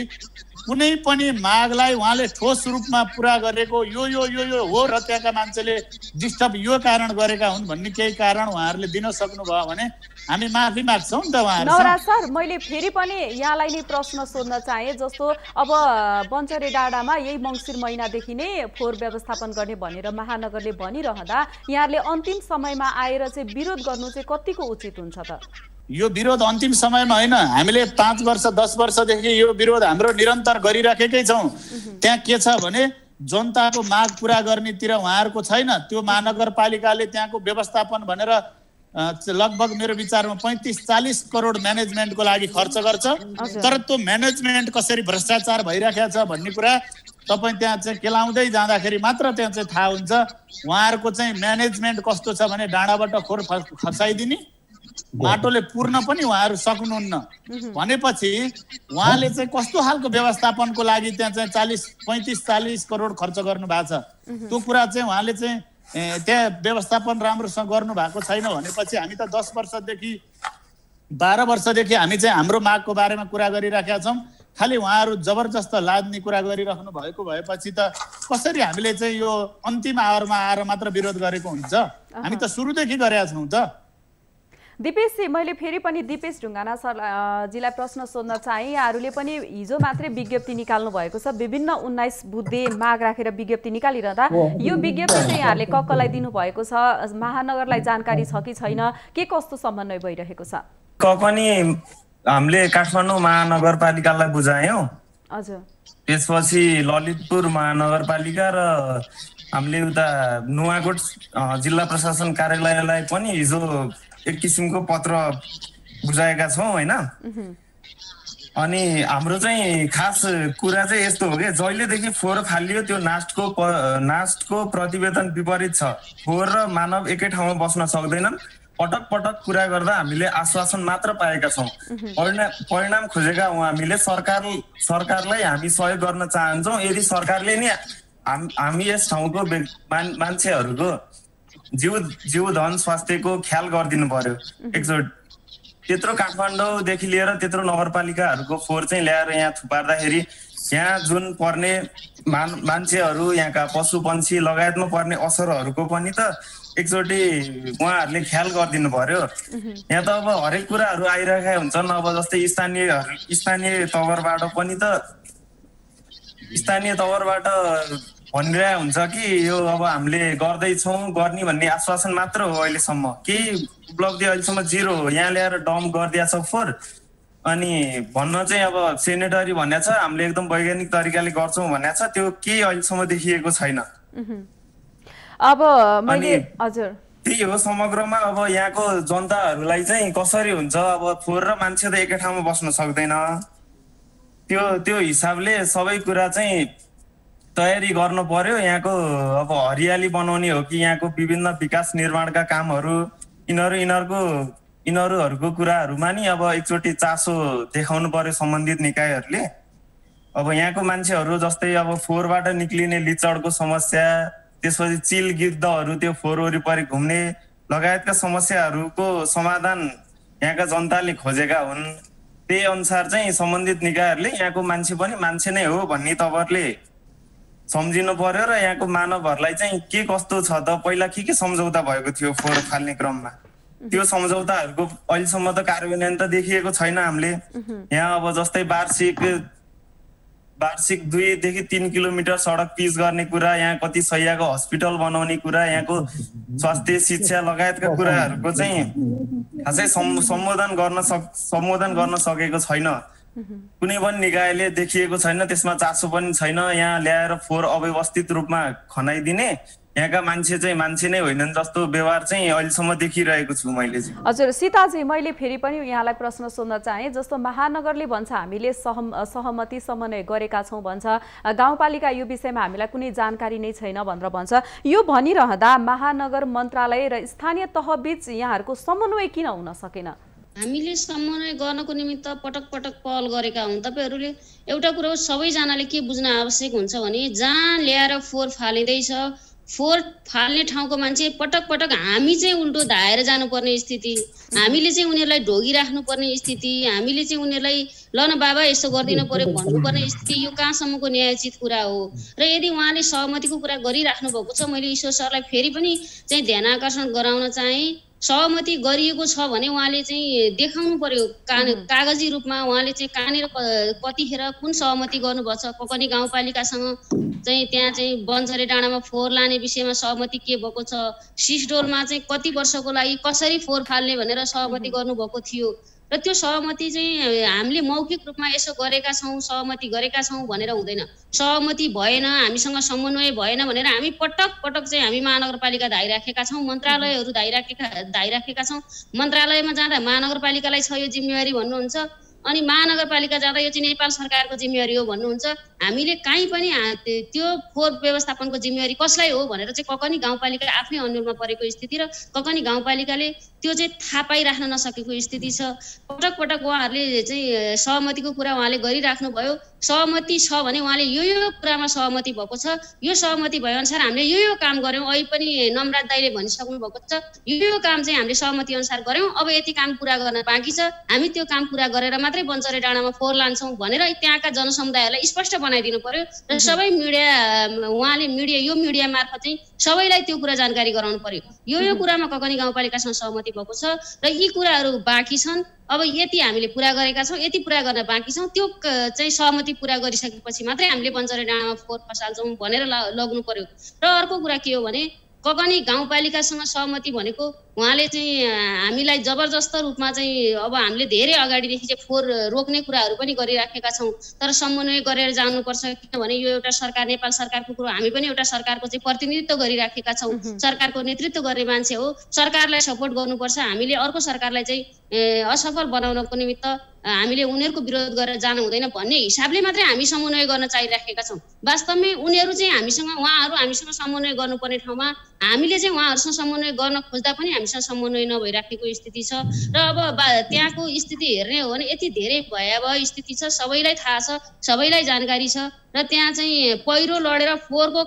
कुनै पनि मागलाई उहाँले ठोस रूपमा पुरा गरेको यो यो यो यो हो र त्यहाँका मान्छेले डिस्टर्ब यो कारण गरेका हुन् भन्ने केही कारण उहाँहरूले दिन सक्नुभयो भने हामी माफी माग्छौँ नि त उहाँहरू। नवराज सर, मैले फेरि पनि यहाँलाई नै प्रश्न सोध्न चाहे। जस्तो अब बन्चरे डाँडामा यही मङ्सिर महिनादेखि नै फोहोर व्यवस्थापन गर्ने भनेर महानगरले भनिरहँदा यहाँहरूले अन्तिम समयमा आएर चाहिँ विरोध गर्नु चाहिँ कतिको उचित हुन्छ त? यो विरोध अन्तिम समयमा होइन, हामीले 5 वर्ष 10 वर्षदेखि यो विरोध हाम्रो निरन्तर गरिराखेकै छौँ। त्यहाँ के छ भने जनताको माग पुरा गर्नेतिर उहाँहरूको छैन। त्यो महानगरपालिकाले त्यहाँको व्यवस्थापन भनेर लगभग मेरो विचारमा 35-40 करोड म्यानेजमेन्टको लागि खर्च गर्छ। तर त्यो म्यानेजमेन्ट कसरी भ्रष्टाचार भइराखेको छ भन्ने कुरा तपाईँ त्यहाँ चाहिँ केलाउँदै जाँदाखेरि मात्र त्यहाँ चाहिँ थाहा हुन्छ। उहाँहरूको चाहिँ म्यानेजमेन्ट कस्तो छ भने डाँडाबाट खोर खसाइदिने, माटोले पूर्ण पनि उहाँहरू सक्नुहुन्न। भनेपछि उहाँले चाहिँ कस्तो खालको व्यवस्थापनको लागि त्यहाँ चाहिँ 35-40 करोड खर्च गर्नु भएको छ। त्यो कुरा चाहिँ उहाँले चाहिँ त्यहाँ व्यवस्थापन राम्रोसँग गर्नु भएको छैन। भनेपछि हामी त 10 वर्षदेखि 12 वर्षदेखि हामी चाहिँ हाम्रो मागको बारेमा कुरा गरिराखेका छौँ। खालि उहाँहरू जबरजस्त लाद्ने कुरा गरिराख्नु भएको भएपछि त कसरी हामीले चाहिँ यो अन्तिम आवरमा आएर मात्र विरोध गरेको हुन्छ? हामी त सुरुदेखि गरेका छौँ त। दिपेशजी, मैले फेरि पनि दिपेश ढुङ्गाना सरजीलाई प्रश्न सोध्न चाहे। यहाँहरूले पनि हिजो मात्रै विज्ञप्ति निकाल्नु भएको छ। विभिन्न 19 बुद्धे माग राखेर विज्ञप्ति निकालिरहँदा यो विज्ञप्ति चाहिँ यहाँहरूले कक्कलाई दिनुभएको छ? महानगरलाई जानकारी छ कि छैन? के कस्तो समन्वय भइरहेको छ? पनि हामीले काठमाडौँ महानगरपालिकालाई बुझायौँ। हजुर। त्यसपछि ललितपुर महानगरपालिका र हामीले उता नुवाकोट जिल्ला प्रशासन कार्यालयलाई पनि हिजो एक किसिमको पत्र बुझाएका छौँ होइन। अनि हाम्रो चाहिँ खास कुरा चाहिँ यस्तो हो कि जहिलेदेखि फोहोर फालियो त्यो नास्टको प्रतिवेदन विपरीत छ। फोहोर र मानव एकै ठाउँमा बस्न सक्दैनन्। पटक पटक कुरा गर्दा हामीले आश्वासन मात्र पाएका छौँ। परिणाम खोजेका हौँ। हामीले सरकारलाई हामी सहयोग गर्न चाहन्छौँ। यदि सरकारले नि हामी यस ठाउँको मान्छेहरूको जीव धन स्वास्थ्यको ख्याल गरिदिनु पर्यो एकचोटि। त्यत्रो काठमाडौँदेखि लिएर त्यत्रो नगरपालिकाहरूको फोहोर चाहिँ ल्याएर यहाँ थुपार्दाखेरि यहाँ जुन पर्ने मान्छेहरू, यहाँका पशु पन्छी लगायतमा पर्ने असरहरूको पनि त एकचोटि उहाँहरूले ख्याल गरिदिनु पर्यो। यहाँ त अब हरेक कुराहरू आइरहेका हुन्छन्। अब जस्तै स्थानीय तवरबाट पनि त भनिरहेको हुन्छ कि यो अब हामीले गर्दैछौँ गर्ने भन्ने आश्वासन मात्र हो अहिलेसम्म। केही उपलब्धि अहिलेसम्म जिरो हो। यहाँ ल्याएर डम्प गरिदिएको छ फोहोर। अनि भन्न चाहिँ अब सेनेटरी भनेको छ, हामीले एकदम वैज्ञानिक तरिकाले गर्छौँ भनेको छ, त्यो केही अहिलेसम्म देखिएको छैन। अब मैले हजुर त्यही हो समग्रमा। अब यहाँको जनताहरूलाई चाहिँ कसरी हुन्छ? अब फोहोर र मान्छे त एकै ठाउँमा बस्न सक्दैन। त्यो हिसाबले सबै कुरा चाहिँ तयारी गर्नु पर्यो। यहाँको अब हरियाली बनाउने हो कि यहाँको विभिन्न विकास निर्माणका कामहरू, यिनीहरूको कुराहरूमा नि अब एकचोटि चासो देखाउनु पर्यो सम्बन्धित निकायहरूले। अब यहाँको मान्छेहरू जस्तै अब फोहोरबाट निक्लिने लिचडको समस्या, त्यसपछि चिल गिद्धहरू त्यो फोहोर वरिपरि घुम्ने लगायतका समस्याहरूको समाधान यहाँका जनताले खोजेका हुन्। त्यही अनुसार चाहिँ सम्बन्धित निकायहरूले यहाँको मान्छे पनि मान्छे नै हो भन्ने तपाईँहरूले सम्झिनु पर्यो। र यहाँको मानवहरूलाई चाहिँ के कस्तो छ त, पहिला के सम्झौता भएको थियो फोहोर फाल्ने क्रममा, त्यो सम्झौताहरूको अहिलेसम्म त कार्यान्वयन त देखिएको छैन हामीले। यहाँ अब जस्तै वार्षिक 2 देखि 3 किलोमिटर सडक पिच गर्ने कुरा, यहाँ कति सयको हस्पिटल बनाउने कुरा, यहाँको स्वास्थ्य शिक्षा लगायतका कुराहरूको चाहिँ खासै सम्बोधन गर्न सकेको छैन। कुनै पनि निकायले देखिएको छैन, त्यसमा चासो पनि छैन। यहाँ ल्याएर फोहोर अव्यवस्थित रूपमा खनाइदिने, यहाँका मान्छे चाहिँ मान्छे नै होइनन् जस्तो व्यवहार चाहिँ अहिलेसम्म देखिरहेको छु मैले। हजुर सीताजी, मैले फेरि पनि यहाँलाई प्रश्न सोध्न चाहे। जस्तो महानगरले भन्छ हामीले सहमति समन्वय गरेका छौँ भन्छ, गाउँपालिका यो विषयमा हामीलाई कुनै जानकारी नै छैन भनेर भन्छ। यो भनिरहँदा महानगर मन्त्रालय र स्थानीय तहबीच यहाँहरूको समन्वय किन हुन सकेन? हामीले समन्वय गर्नको निमित्त पटक पटक पहल गरेका हुन्। तपाईँहरूले एउटा कुरो सबैजनाले के बुझ्न आवश्यक हुन्छ भने जहाँ ल्याएर फोहोर फालिँदैछ, फोहोर फाल्ने ठाउँको मान्छे पटक पटक हामी चाहिँ उल्टो धाएर जानुपर्ने स्थिति, हामीले चाहिँ उनीहरूलाई ढोगिराख्नुपर्ने स्थिति, हामीले चाहिँ उनीहरूलाई ल न बाबा यसो गरिदिनु पर्यो भन्नुपर्ने स्थिति, यो कहाँसम्मको न्यायोचित कुरा हो। र यदि उहाँले सहमतिको कुरा गरिराख्नु भएको छ, मैले ईश्वर सरलाई फेरि पनि चाहिँ ध्यान आकर्षण गराउन चाहेँ। सहमति गरिएको छ भने उहाँले चाहिँ देखाउनु पर्यो कागजी रूपमा, उहाँले चाहिँ कहाँनिर कतिखेर कुन सहमति गर्नुभएको छ। ककनी गाउँपालिकासँग चाहिँ त्यहाँ चाहिँ बन्चरे डाँडामा फोहोर लाने विषयमा सहमति के भएको छ, सिसडोलमा चाहिँ कति वर्षको लागि कसरी फोहोर फाल्ने भनेर सहमति गर्नुभएको थियो। र त्यो सहमति चाहिँ हामीले मौखिक रूपमा यसो गरेका छौँ, सहमति गरेका छौँ भनेर हुँदैन। सहमति भएन, हामीसँग समन्वय भएन भनेर हामी पटक पटक चाहिँ हामी महानगरपालिका धाइराखेका छौँ, मन्त्रालयहरू धाइराखेका छौँ। मन्त्रालयमा जाँदा महानगरपालिकालाई छ यो जिम्मेवारी भन्नुहुन्छ, अनि महानगरपालिका जाँदा यो चाहिँ नेपाल सरकारको जिम्मेवारी हो भन्नुहुन्छ। हामीले काहीँ पनि त्यो फोहोर व्यवस्थापनको जिम्मेवारी कसलाई हो भनेर चाहिँ ककनी गाउँपालिका आफै अन्यलमा परेको स्थिति र ककनी गाउँपालिकाले त्यो चाहिँ थाहा पाइराख्न नसकेको स्थिति छ। पटक पटक उहाँहरूले चाहिँ सहमतिको कुरा उहाँले गरिराख्नु भयो। सहमति छ भने उहाँले यो कुरामा सहमति भएको छ, यो सहमति भएअनुसार हामीले यो काम गऱ्यौँ। अहिले पनि नमराज दाइले भनिसक्नु भएको छ यो काम चाहिँ हामीले सहमति अनुसार गऱ्यौँ, अब यति काम पुरा गर्न बाँकी छ, हामी त्यो काम पुरा गरेर मात्रै बन्चरे डाँडामा फोहोर लान्छौँ भनेर त्यहाँका जनसमुदायहरूलाई स्पष्ट बनाइदिनु पर्यो। र सबै मिडिया उहाँले यो मिडिया मार्फत चाहिँ सबैलाई त्यो कुरा जानकारी गराउनु पर्यो। यो कुरामा ककनी गाउँपालिकासँग सहमति भएको छ र यी कुराहरू बाँकी छन्, अब यति हामीले पुरा गरेका छौँ, यति पुरा गर्न बाँकी छौँ, त्यो चाहिँ सहमति पुरा गरिसकेपछि मात्रै हामीले बन्चरे डाँडामा फोहोर खसाल्छौँ भनेर लग्नु पर्यो। र अर्को कुरा के हो भने ककनी गाउँपालिकासँग सहमति भनेको उहाँले चाहिँ हामीलाई जबरजस्त रूपमा चाहिँ अब हामीले धेरै अगाडिदेखि चाहिँ फोहोर रोक्ने कुराहरू पनि गरिराखेका छौँ, तर समन्वय गरेर जानुपर्छ। किनभने यो एउटा सरकार, नेपाल सरकारको कुरो, हामी पनि एउटा सरकारको चाहिँ प्रतिनिधित्व गरिराखेका छौँ, सरकारको नेतृत्व गर्ने मान्छे हो, सरकारलाई सपोर्ट गर्नुपर्छ। हामीले अर्को सरकारलाई चाहिँ असफल बनाउनको निमित्त हामीले उनीहरूको विरोध गरेर जानु हुँदैन भन्ने हिसाबले मात्रै हामी समन्वय गर्न चाहिराखेका छौँ। वास्तवमै उनीहरू चाहिँ उहाँहरू हामीसँग समन्वय गर्नुपर्ने ठाउँमा हामीले चाहिँ उहाँहरूसँग समन्वय गर्न खोज्दा पनि हामीसँग समन्वय नभइराखेको स्थिति छ। र अब त्यहाँको स्थिति हेर्ने हो भने यति धेरै भयावह स्थिति छ, सबैलाई थाहा छ, सबैलाई जानकारी छ। र त्यहाँ चाहिँ पहिरो लडेर फोहोरको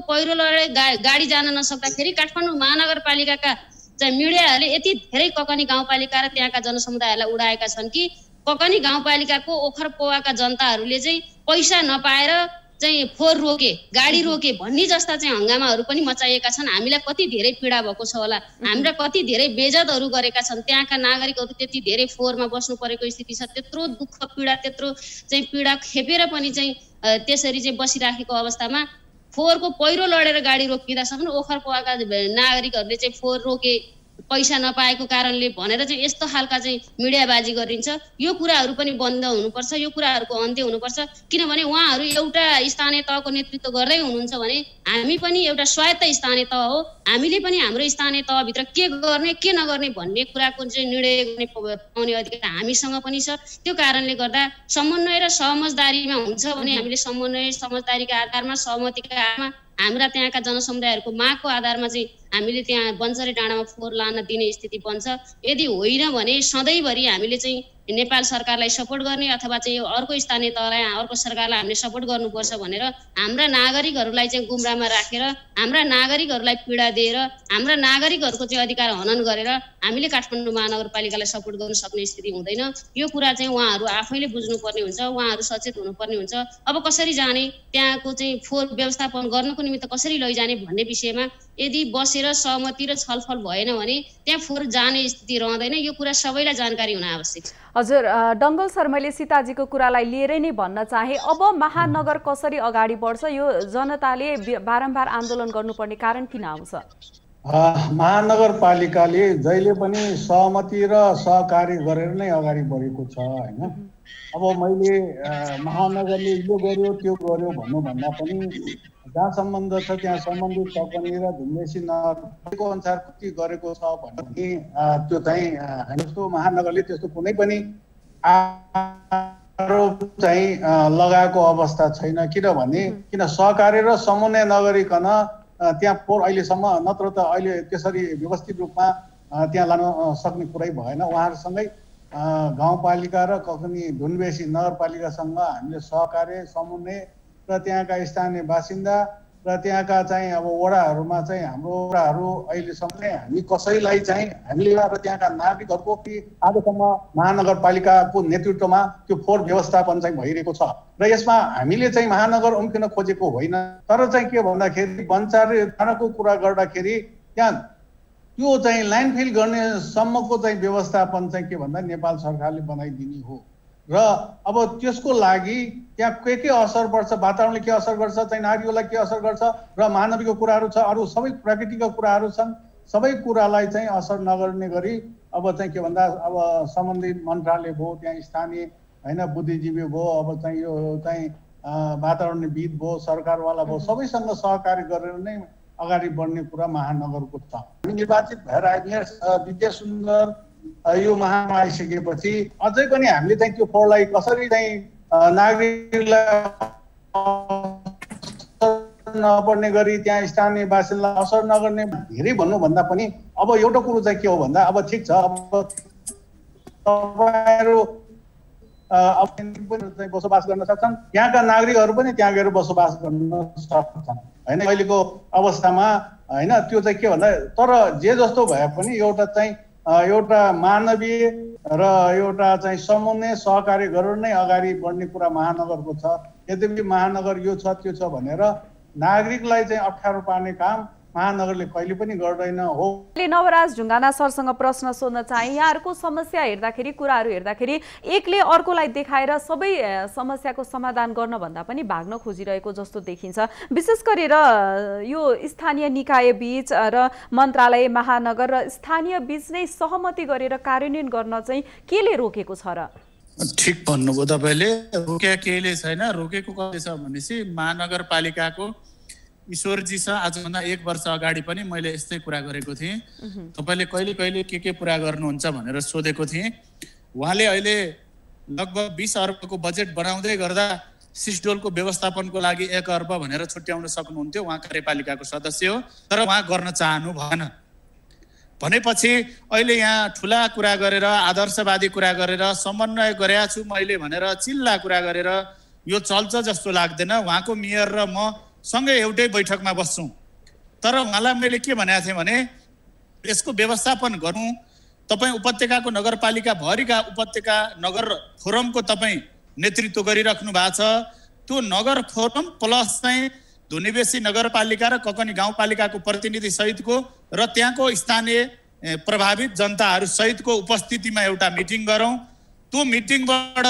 पहिरो लडेर गाडी जान नसक्दाखेरि काठमाडौँ महानगरपालिकाका चाहिँ मिडियाहरूले यति धेरै ककनी गाउँपालिका र त्यहाँका जनसमुदायहरूलाई उडाएका छन् कि ककनी गाउँपालिकाको ओखर पौवाका जनताहरूले चाहिँ पैसा नपाएर चाहिँ फोहोर रोके, गाडी रोके भन्ने जस्ता चाहिँ हङ्गामाहरू पनि मचाइएका छन्। हामीलाई कति धेरै पीडा भएको छ होला, हाम्रा कति धेरै बेइज्जतहरू गरेका छन्। त्यहाँका नागरिकहरू त्यति धेरै फोहोरमा बस्नु परेको स्थिति छ, त्यत्रो दुःख पीडा, त्यत्रो चाहिँ पीडा खेपेर पनि चाहिँ त्यसरी चाहिँ बसिराखेको अवस्थामा फोहोरको पहिरो लडेर गाडी रोकिँदासम्म ओखर पौवाका नागरिकहरूले चाहिँ फोहोर रोके, पैसा नपाएको कारणले भनेर चाहिँ यस्तो खालका चाहिँ मिडियाबाजी गरिन्छ। यो कुराहरू पनि बन्द हुनुपर्छ, यो कुराहरूको अन्त्य हुनुपर्छ। किनभने उहाँहरू एउटा स्थानीय तहको नेतृत्व गर्दै हुनुहुन्छ भने हामी पनि एउटा स्वायत्त स्थानीय तह हो, हामीले पनि हाम्रो स्थानीय तहभित्र के गर्ने के नगर्ने भन्ने कुराको चाहिँ निर्णय पाउने अधिकार हामीसँग पनि छ। त्यो कारणले गर्दा समन्वय र समझदारीमा हुन्छ भने हामीले समन्वय समझदारीका आधारमा, सहमतिका आधारमा, हाम्रा त्यहाँका जनसमुदायहरूको मागको आधारमा चाहिँ हामीले त्यहाँ बन्चरे डाँडामा फोहोर लान दिने स्थिति बन्छ। यदि होइन भने सधैँभरि हामीले चाहिँ नेपाल सरकारलाई सपोर्ट गर्ने अथवा चाहिँ अर्को स्थानीय तहलाई, अर्को सरकारलाई हामीले सपोर्ट गर्नुपर्छ भनेर हाम्रा नागरिकहरूलाई चाहिँ गुमराहमा राखेर, हाम्रा नागरिकहरूलाई पीडा दिएर, हाम्रा नागरिकहरूको चाहिँ अधिकार हनन गरेर हामीले काठमाडौँ महानगरपालिकालाई सपोर्ट गर्न सक्ने स्थिति हुँदैन। यो कुरा चाहिँ उहाँहरू आफैले बुझ्नुपर्ने हुन्छ, उहाँहरू सचेत हुनुपर्ने हुन्छ। अब कसरी जाने, त्यहाँको चाहिँ फोहोर व्यवस्थापन गर्नको निमित्त कसरी लैजाने भन्ने विषयमा यदि बसेर सहमति र छलफल भएन भने त्यहाँ फोहोर जाने स्थिति रहँदैन। यो कुरा सबैलाई जानकारी हुन आवश्यक छ। हजुर डङ्गल सर, मैले सीताजीको कुरालाई लिएरै नै भन्न चाहे, अब महानगर कसरी अगाडि बढ्छ, यो जनताले बारम्बार आन्दोलन गर्नुपर्ने कारण किन आउँछ? महानगरपालिकाले जहिले पनि सहमति र सहकारी गरेर नै अगाडि बढेको छ होइन। अब मैले महानगरले यो गर्यो त्यो गर्यो भन्नुभन्दा पनि जहाँ सम्बन्ध छ त्यहाँ सम्बन्धित ककनी र झुम्बेसी नगरको अनुसार कति गरेको छ भने त्यो चाहिँ जस्तो महानगरले त्यस्तो कुनै पनि आरोप चाहिँ लगाएको अवस्था छैन। किन सहकारी र समन्वय नगरिकन त्यहाँ फोहोर अहिलेसम्म, नत्र त अहिले त्यसरी व्यवस्थित रूपमा त्यहाँ लान सक्ने कुरै भएन। उहाँहरूसँगै गाउँपालिका र कखनी धुनबेसी नगरपालिकासँग हामीले सहकार्य समन्वय र त्यहाँका स्थानीय बासिन्दा र त्यहाँका चाहिँ अब वडाहरूमा चाहिँ हाम्रो वडाहरू अहिलेसम्म हामी कसैलाई चाहिँ हामीले र त्यहाँका नागरिकहरूको आजसम्म महानगरपालिकाको नेतृत्वमा त्यो फोहोर व्यवस्थापन चाहिँ भइरहेको छ र यसमा हामीले चाहिँ महानगर उम्किन खोजेको होइन। तर चाहिँ के भन्दाखेरि बन्चारे थानाको कुरा गर्दाखेरि त्यहाँ त्यो चाहिँ ल्यान्डफिल गर्ने सम्मको चाहिँ व्यवस्थापन चाहिँ के भन्दा नेपाल सरकारले बनाइदिने हो र अब त्यसको लागि त्यहाँ के असर पर्छ, वातावरणले के असर गर्छ, चाहिँ नागरिकलाई के असर गर्छ र मानवीय कुराहरू छ, अरू सबै प्राकृतिक कुराहरू छन्, सबै कुरालाई चाहिँ असर नगर्ने गरी अब चाहिँ के भन्दा अब सम्बन्धित मन्त्रालय भयो, त्यहाँ स्थानीय होइन बुद्धिजीवी भयो, अब चाहिँ यो चाहिँ वातावरणविद भयो, सरकारवाला भयो, सबैसँग सहकार्य गरेर नै अगाडि बढ्ने कुरा महानगरको छ। हामी निर्वाचित भएर आइदिए विद्या सुन्दर यो महामा आइसकेपछि अझै पनि हामीले चाहिँ त्यो फोहोरलाई कसरी चाहिँ नागरिकलाई नपर्ने गरी त्यहाँ स्थानीय बासिन्दालाई असर नगर्ने धेरै भन्नुभन्दा पनि अब एउटा कुरो चाहिँ के हो भन्दा अब ठिक छ, अब तपाईँहरू अब पनि बसोबास गर्न सक्छन्, यहाँका नागरिकहरू पनि त्यहाँ गएर बसोबास गर्न सक्छन् होइन। अहिलेको अवस्थामा होइन त्यो चाहिँ के भन्दा तर जे जस्तो भए पनि एउटा चाहिँ एउटा मानवीय र एउटा चाहिँ समन्वय सहकार्य गरेर नै अगाडि बढ्ने कुरा महानगरको छ। यद्यपि महानगर यो छ त्यो छ भनेर नागरिकलाई चाहिँ अप्ठ्यारो पार्ने काम महानगरले कहिले पनि गर्दैन हो। नवराज ढुङ्गाना सरसँग प्रश्न सोध्न चाहे, यहाँहरूको समस्या हेर्दाखेरि कुराहरू हेर्दाखेरि एकले अर्कोलाई देखाएर सबै समस्याको समाधान गर्न भन्दा पनि भाग्न खोजिरहेको जस्तो देखिन्छ। विशेष गरेर यो स्थानीय निकाय बीच र मन्त्रालय महानगर र स्थानीय बीच नै सहमति गरेर कार्यान्वयन गर्न चाहिँ केले रोकेको छ र? ठिक भन्नुभयो तपाईँले, रोके केले छैन, रोकेको के छ भनेपछि महानगरपालिकाको ईश्वरजीसँग आजभन्दा 1 वर्ष अगाडि पनि मैले यस्तै कुरा गरेको थिएँ। तपाईँले कहिले कहिले के पुरा गर्नुहुन्छ भनेर सोधेको थिएँ। उहाँले अहिले लगभग 20 अर्बको बजेट बनाउँदै गर्दा सिस्डोलको व्यवस्थापनको लागि 1 अर्ब भनेर छुट्याउन सक्नुहुन्थ्यो, उहाँ कार्यपालिकाको सदस्य हो, तर उहाँ गर्न चाहनु भएन। भनेपछि अहिले यहाँ ठुला कुरा गरेर आदर्शवादी कुरा गरेर समन्वय गरेका छु मैले भनेर चिल्ला कुरा गरेर यो चल्छ जस्तो लाग्दैन। उहाँको मेयर र म सँगै एउटै बैठकमा बस्छौँ, तर उहाँलाई मैले के भनेको थिएँ भने यसको व्यवस्थापन गरौँ। तपाईँ उपत्यकाको नगरपालिका भरिका उपत्यका नगर फोरमको तपाईँ नेतृत्व गरिराख्नु भएको छ। त्यो नगर फोरम प्लस चाहिँ धुनीबेसी नगरपालिका र ककनी गाउँपालिकाको प्रतिनिधि सहितको र त्यहाँको स्थानीय प्रभावित जनताहरू सहितको उपस्थितिमा एउटा मिटिङ गरौँ। त्यो मिटिङबाट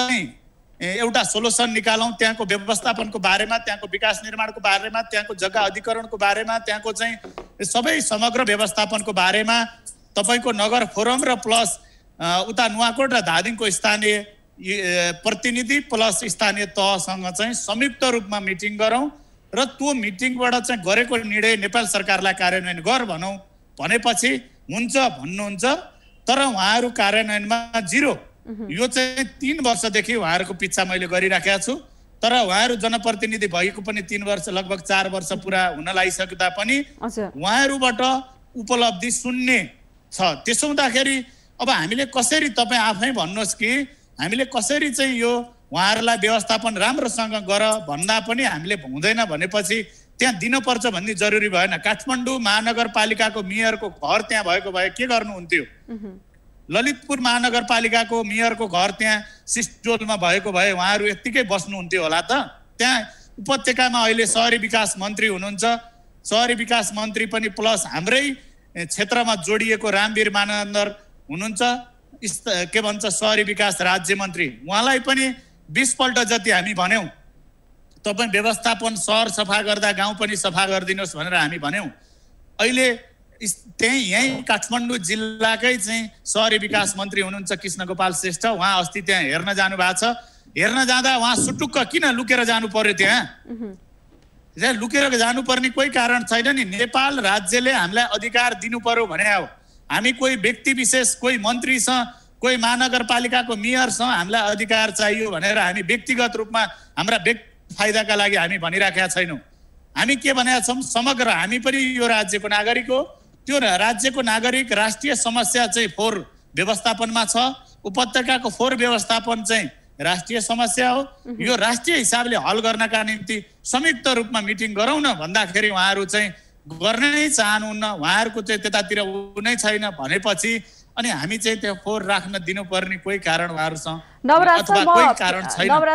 एउटा सोलुसन निकालौँ, त्यहाँको व्यवस्थापनको बारेमा, त्यहाँको विकास निर्माणको बारेमा, त्यहाँको जग्गा अधिकरणको बारेमा, त्यहाँको चाहिँ सबै समग्र व्यवस्थापनको बारेमा तपाईँको नगर फोरम र प्लस उता नुवाकोट र धादिङको स्थानीय प्रतिनिधि प्लस स्थानीय तहसँग चाहिँ संयुक्त रूपमा मिटिङ गरौँ र त्यो मिटिङबाट चाहिँ गरेको निर्णय नेपाल सरकारलाई कार्यान्वयन गर भनौँ। भनेपछि हुन्छ भन्नुहुन्छ, तर उहाँहरू कार्यान्वयनमा जिरो। यो चाहिँ 3 वर्षदेखि उहाँहरूको पिच्छा मैले गरिराखेको छु, तर उहाँहरू जनप्रतिनिधि भएको पनि 3 वर्ष लगभग 4 वर्ष पुरा हुन लागिसक्दा पनि उहाँहरूबाट उपलब्धि शून्य छ। त्यसो हुँदाखेरि अब हामीले कसरी, तपाईँ आफै भन्नुहोस् कि हामीले कसरी चाहिँ यो उहाँहरूलाई व्यवस्थापन राम्रोसँग गर भन्दा पनि हामीले हुँदैन भनेपछि त्यहाँ दिनुपर्छ भन्ने जरुरी भएन। काठमाडौँ महानगरपालिकाको मेयरको घर त्यहाँ भएको भए के गर्नुहुन्थ्यो? ललितपुर महानगरपालिकाको मेयरको घर त्यहाँ सिस्टोलमा भएको भए उहाँहरू यत्तिकै बस्नुहुन्थ्यो होला त? त्यहाँ उपत्यकामा अहिले सहरी विकास मन्त्री हुनुहुन्छ, सहरी विकास मन्त्री पनि प्लस हाम्रै क्षेत्रमा जोडिएको रामवीर मानन्दर हुनुहुन्छ, के भन्छ सहरी विकास राज्य मन्त्री, उहाँलाई पनि 20 पल्ट जति हामी भन्यौँ तपाईँ व्यवस्थापन सहर सफा गर्दा गाउँ पनि सफा गरिदिनुहोस् भनेर हामी भन्यौँ। अहिले त्यही यहीँ काठमाडौँ जिल्लाकै चाहिँ सहरी विकास मन्त्री हुनुहुन्छ कृष्ण गोपाल श्रेष्ठ, उहाँ अस्ति त्यहाँ हेर्न जानु भएको छ। हेर्न जाँदा उहाँ सुटुक्क किन लुकेर जानु पर्यो? त्यहाँ लुकेर जानुपर्ने कोही कारण छैन नि। नेपाल राज्यले हामीलाई अधिकार दिनु पर्यो भने हो। हामी कोही व्यक्ति विशेष, कोही मन्त्रीसँग, कोही महानगरपालिकाको मेयरसँग हामीलाई अधिकार चाहियो भनेर हामी व्यक्तिगत रूपमा हाम्रा फाइदाका लागि हामी भनिराखेका छैनौँ। हामी के भनेका छौँ, समग्र हामी पनि यो राज्यको नागरिक हो, त्यो राज्यको नागरिक राष्ट्रिय समस्या चाहिँ फोहोर व्यवस्थापनमा छ, उपत्यकाको फोहोर व्यवस्थापन चाहिँ राष्ट्रिय समस्या हो। यो राष्ट्रिय हिसाबले हल गर्नका निम्ति संयुक्त रूपमा मिटिङ गरौँ न भन्दाखेरि उहाँहरू चाहिँ गर्नै चाहनुहुन्न, उहाँहरूको चाहिँ त्यतातिर नै छैन भनेपछि अनि हामी चाहिँ त्यो फोहोर राख्न दिनुपर्ने कोही कारण उहाँहरूसँग नवराज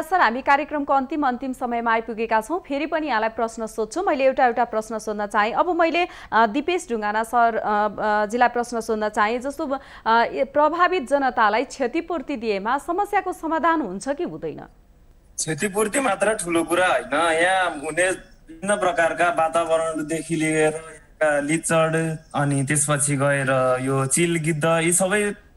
सर, हामी कार्यक्रमको अन्तिम समयमा आइपुगेका छौँ। फेरि पनि यहाँलाई प्रश्न सोध्छु। मैले एउटा प्रश्न सोध्न चाहेँ। अब मैले दिपेश ढुङ्गाना सरजीलाई प्रश्न सोध्न चाहेँ। जस्तो प्रभावित जनतालाई क्षतिपूर्ति दिएमा समस्याको समाधान हुन्छ कि हुँदैन? क्षतिपूर्ति मात्र ठुलो कुरा होइन, यहाँ हुने विभिन्न प्रकारका वातावरणदेखि लिएर लिचड अनि त्यसपछि गएर यो चिल गिद्ध यी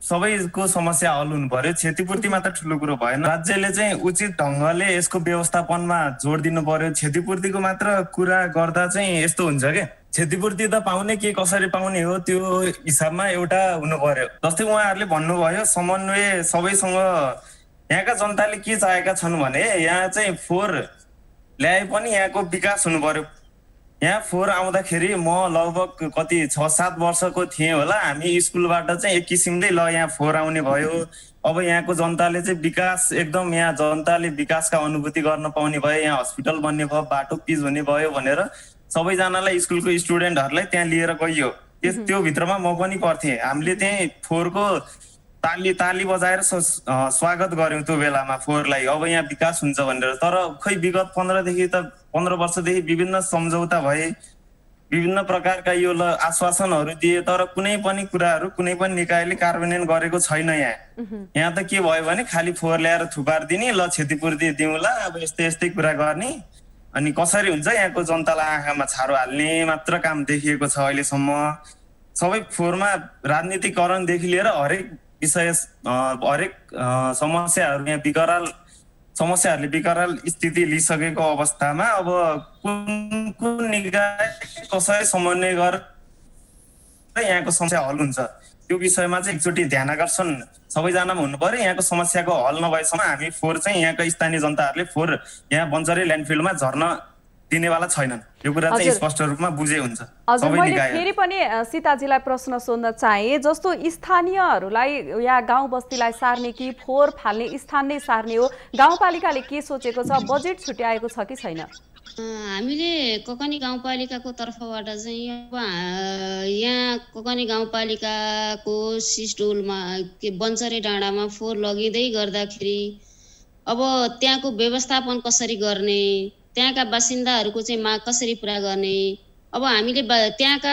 सबैको समस्या हल हुनु पर्यो। क्षतिपूर्ति मात्र ठुलो कुरो भएन। राज्यले चाहिँ उचित ढङ्गले यसको व्यवस्थापनमा जोड दिनु पर्यो। क्षतिपूर्तिको मात्र कुरा गर्दा चाहिँ यस्तो हुन्छ के, क्षतिपूर्ति त पाउने के कसरी पाउने हो त्यो हिसाबमा एउटा हुनु पर्यो। जस्तै उहाँहरूले भन्नुभयो समन्वय सबैसँग। यहाँका जनताले के चाहेका छन् भने यहाँ चाहिँ फोहोर ल्याए पनि यहाँको विकास हुनु पर्यो। यहाँ फोहोर आउँदाखेरि म लगभग कति 6-7 वर्षको थिएँ होला, हामी स्कुलबाट चाहिँ एक किसिमले ल यहाँ फोहोर आउने भयो। अब यहाँको जनताले चाहिँ विकास एकदम यहाँ जनताले विकासका अनुभूति गर्न पाउने भयो, यहाँ हस्पिटल बन्ने भयो, बाटो पिच हुने भयो भनेर सबैजनालाई स्कुलको स्टुडेन्टहरूलाई त्यहाँ लिएर गइयो। त्यो भित्रमा म पनि पर्थेँ। हामीले त्यही फोहोरको ताली बजाएर स्वागत गर्यौँ त्यो बेलामा फोहोरलाई, अब यहाँ विकास हुन्छ भनेर। तर खै विगत 15 वर्षदेखि विभिन्न सम्झौता भए, विभिन्न प्रकारका यो आश्वासनहरू दिए, तर कुनै पनि कुराहरू कुनै पनि निकायले कार्यान्वयन गरेको छैन। यहाँ त के भयो भने खालि फोहोर ल्याएर थुपार दिने, ल क्षतिपूर्ति दिउँला, अब यस्तै कुरा गर्ने, अनि कसरी हुन्छ यहाँको जनतालाई आँखामा छारो हाल्ने मात्र काम देखिएको छ अहिलेसम्म। सबै फोहोरमा राजनीतिकरणदेखि लिएर हरेक विषय हरेक समस्याहरूले विकराल स्थिति लिइसकेको अवस्थामा अब कुन निकाय कसरी समन्वय गरेर यहाँको समस्या हल हुन्छ त्यो विषयमा चाहिँ एकचोटि ध्यान आकर्षण सबैजनामा हुनु पर्यो। यहाँको समस्याको हल नभएसम्म हामी फोहोर चाहिँ यहाँका स्थानीय जनताहरूले फोहोर यहाँ बन्जरे ल्यान्डफिल्डमा झर्न दिनेवाला छैनन्। यो कुरा चाहिँ स्पष्ट रूपमा बुझे हुन्छ। हजुर, मैले फेरि पनि सीताजीलाई प्रश्न सोध्न चाहे। जस्तो स्थानीयहरूलाई या गाउँ बस्तीलाई सार्ने कि फोहोर फाल्ने स्थान नै सार्ने हो, गाउँपालिकाले के सोचेको छ? बजेट छुट्याएको छ कि छैन? हामीले ककनी गाउँपालिकाको तर्फबाट चाहिँ अब यहाँ ककनी गाउँपालिकाको सिस्टोलमा बन्चरे डाँडामा फोहोर लगिँदै गर्दाखेरि अब त्यहाँको व्यवस्थापन कसरी गर्ने, त्यहाँका बासिन्दाहरूको चाहिँ माग कसरी पुरा गर्ने, अब हामीले त्यहाँका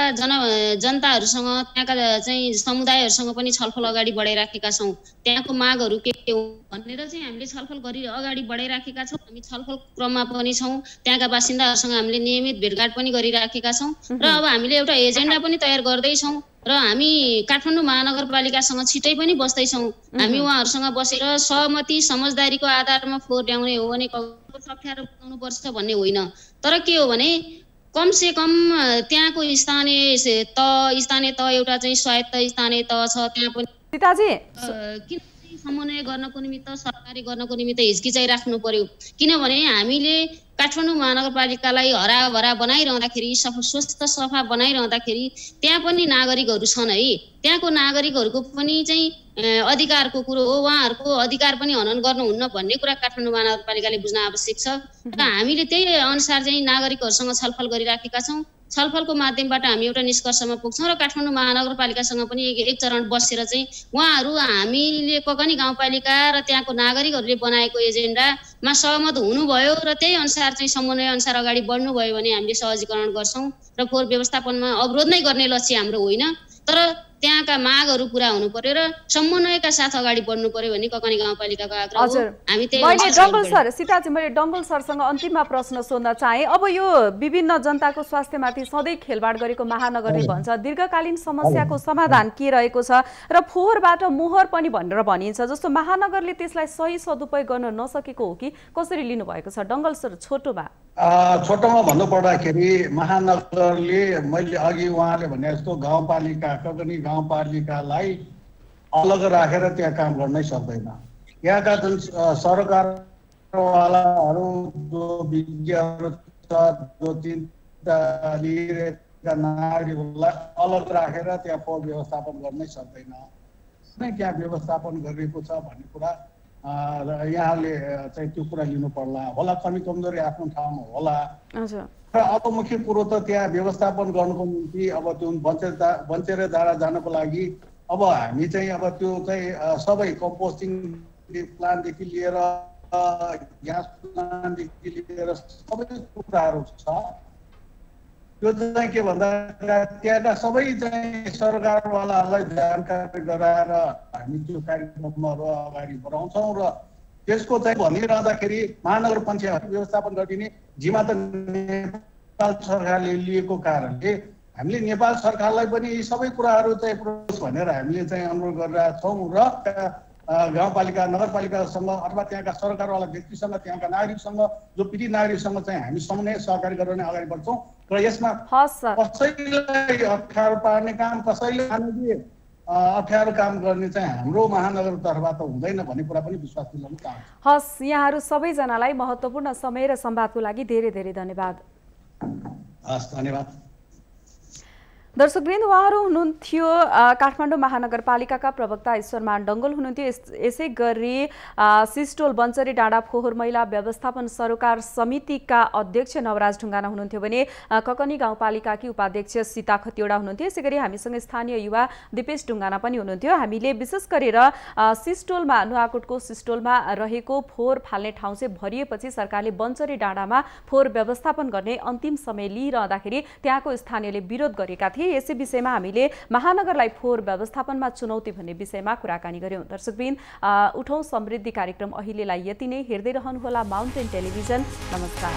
जनताहरूसँग त्यहाँका चाहिँ समुदायहरूसँग पनि छलफल अगाडि बढाइराखेका छौँ। त्यहाँको मागहरू के हो भनेर चाहिँ हामीले छलफल गरी अगाडि बढाइराखेका छौँ। हामी छलफल क्रममा पनि छौँ। त्यहाँका बासिन्दाहरूसँग हामीले नियमित भेटघाट पनि गरिराखेका छौँ र अब हामीले एउटा एजेन्डा पनि तयार गर्दैछौँ र हामी काठमाडौँ महानगरपालिकासँग छिटै पनि बस्दैछौँ। हामी उहाँहरूसँग बसेर सहमति समझदारीको आधारमा फोहोर ल्याउने हो भने सफ्याएर पुर्याउनुपर्छ भन्ने होइन, तर के हो भने कम से कम त्यहाँको स्थानीय तह एउटा चाहिँ स्वायत्त स्थानीय तह छ, त्यहाँ पनि सीताजी किन समन्वय गर्नको निमित्त सरकारी गर्नको निमित्त हिचकिचाइ राख्नु पर्यो? किनभने हामीले काठमाडौँ महानगरपालिकालाई हराभरा बनाइरहँदाखेरि स्वस्थ सफा बनाइरहँदाखेरि त्यहाँ पनि नागरिकहरू छन् है। त्यहाँको नागरिकहरूको पनि चाहिँ अधिकारको कुरो हो, उहाँहरूको अधिकार पनि हनन गर्नुहुन्न भन्ने कुरा काठमाडौँ महानगरपालिकाले बुझ्न आवश्यक छ र हामीले त्यही अनुसार चाहिँ नागरिकहरूसँग छलफल गरिराखेका छौँ। छलफलको माध्यमबाट हामी एउटा निष्कर्षमा पुग्छौँ र काठमाडौँ महानगरपालिकासँग पनि एक चरण बसेर चाहिँ उहाँहरू हामीले ककनी गाउँपालिका र त्यहाँको नागरिकहरूले बनाएको एजेन्डामा सहमत हुनुभयो र त्यही अनुसार चाहिँ समन्वय अनुसार अगाडि बढ्नुभयो भने हामीले सहजीकरण गर्छौँ र फोहोर व्यवस्थापनमा अवरोध नै गर्ने लक्ष्य हाम्रो होइन, तर त्यहाँका मागहरू पुरा हुनु पर्यो र समन्वयका साथ अगाडि बढ्नु पर्यो भन्ने ककनी गाउँपालिकाको आग्रह हो। हामी त्यही सीताजी, मैले डङ्गल सरसँग अन्तिममा प्रश्न सोध्न चाहे। अब यो विभिन्न जनताको स्वास्थ्यमाथि सधैँ खेलवाड गरेको महानगरले भन्छ दीर्घकालीन समस्याको समाधान के रहेको छ र फोहोरबाट मोहर पनि भनेर भनिन्छ। जस्तो महानगरले त्यसलाई सही सदुपयोग गर्न नसकेको हो कि कसरी लिनुभएको छ? डङ्गल सर, छोटोमा भन्नुपर्दाखेरि महानगरले मैले अघि उहाँले भने जस्तो ककनी गाउँपालिकालाई अलग राखेर त्यहाँ काम गर्नै सक्दैन। यहाँका जुन सरकारवालाहरू जो विज्ञहरू छ, जो चिन्ता लिएर नगरपालिका नागरिकहरूलाई अलग राखेर त्यहाँ फोहोर व्यवस्थापन गर्नै सक्दैन। नै त्यहाँ व्यवस्थापन गरिएको छ भन्ने कुरा यहाँले चाहिँ त्यो कुरा लिनु पर्ला होला। कमी कमजोरी आफ्नो ठाउँमा होला। हजुर। र अब मुख्य कुरो त त्यहाँ व्यवस्थापन गर्नुको निम्ति अब त्यो बन्चेर डाँडा जानको लागि अब हामी चाहिँ अब त्यो चाहिँ सबै कम्पोस्टिङ प्लान्टदेखि लिएर ग्यास प्लान्टदेखि लिएर सबै कुराहरू छ। त्यो चाहिँ के भन्दा त्यहाँका सबै चाहिँ सरकारवालाहरूलाई जानकारी गराएर हामी त्यो कार्यक्रमहरू अगाडि बढाउँछौँ र त्यसको चाहिँ भनिरहँदाखेरि महानगर पञ्चायत व्यवस्थापन गरिदिने जिम्मा त नेपाल सरकारले लिएको कारणले हामीले नेपाल सरकारलाई पनि यी सबै कुराहरू चाहिँ पुरोस् भनेर हामीले चाहिँ अनुरोध गरिरहेका छौँ र गाउँपालिका नगरपालिकासँग अथवा त्यहाँका सरकारवाला व्यक्तिसँग त्यहाँका नागरिकसँग जो पीडित नागरिकसँग चाहिँ हामी सँगै सहकारी गरेर नै अगाडि बढ्छौँ र यसमा कसैलाई अप्ठ्यारो पार्ने काम कसैले अप्ठ्यारो काम गर्ने चाहिँ हाम्रो महानगर तर्फबाट हुँदैन भन्ने कुरा पनि विश्वास दिलाउन चाहन्छु। हस्, यहाँहरू सबैजनालाई महत्त्वपूर्ण समय र संवादको लागि धेरै धेरै धन्यवाद। हस्, धन्यवाद। दर्शकवृन्द, उहाँहरू हुनुहुन्थ्यो काठमाडौँ महानगरपालिकाका प्रवक्ता ईश्वरमान डङ्गोल हुनुहुन्थ्यो। यसै गरी सिस्टोल बन्चरी डाँडा फोहोर मैला व्यवस्थापन सरोकार समितिका अध्यक्ष नवराज ढुङ्गाना हुनुहुन्थ्यो भने ककनी गाउँपालिकाकी उपाध्यक्ष सीता खतिवडा हुनुहुन्थ्यो। यसै गरी हामीसँग स्थानीय युवा दिपेश ढुङ्गाना पनि हुनुहुन्थ्यो। हामीले विशेष गरेर सिस्टोलमा नुवाकोटको सिस्टोलमा रहेको फोहोर फाल्ने ठाउँ चाहिँ भरिएपछि सरकारले बन्चरी डाँडामा फोहोर व्यवस्थापन गर्ने अन्तिम समय लिइरहँदाखेरि त्यहाँको स्थानीयले विरोध गरेका थिए। यसै विषयमा हामीले महानगरलाई फोहोर व्यवस्थापनमा चुनौती भन्ने विषयमा कुराकानी गर्यौं। दर्शकवृन्द, उठौं समृद्धि कार्यक्रम अहिलेलाई यति नै। हेर्दै रहनुहोला माउन्टेन टेलिभिजन। नमस्कार।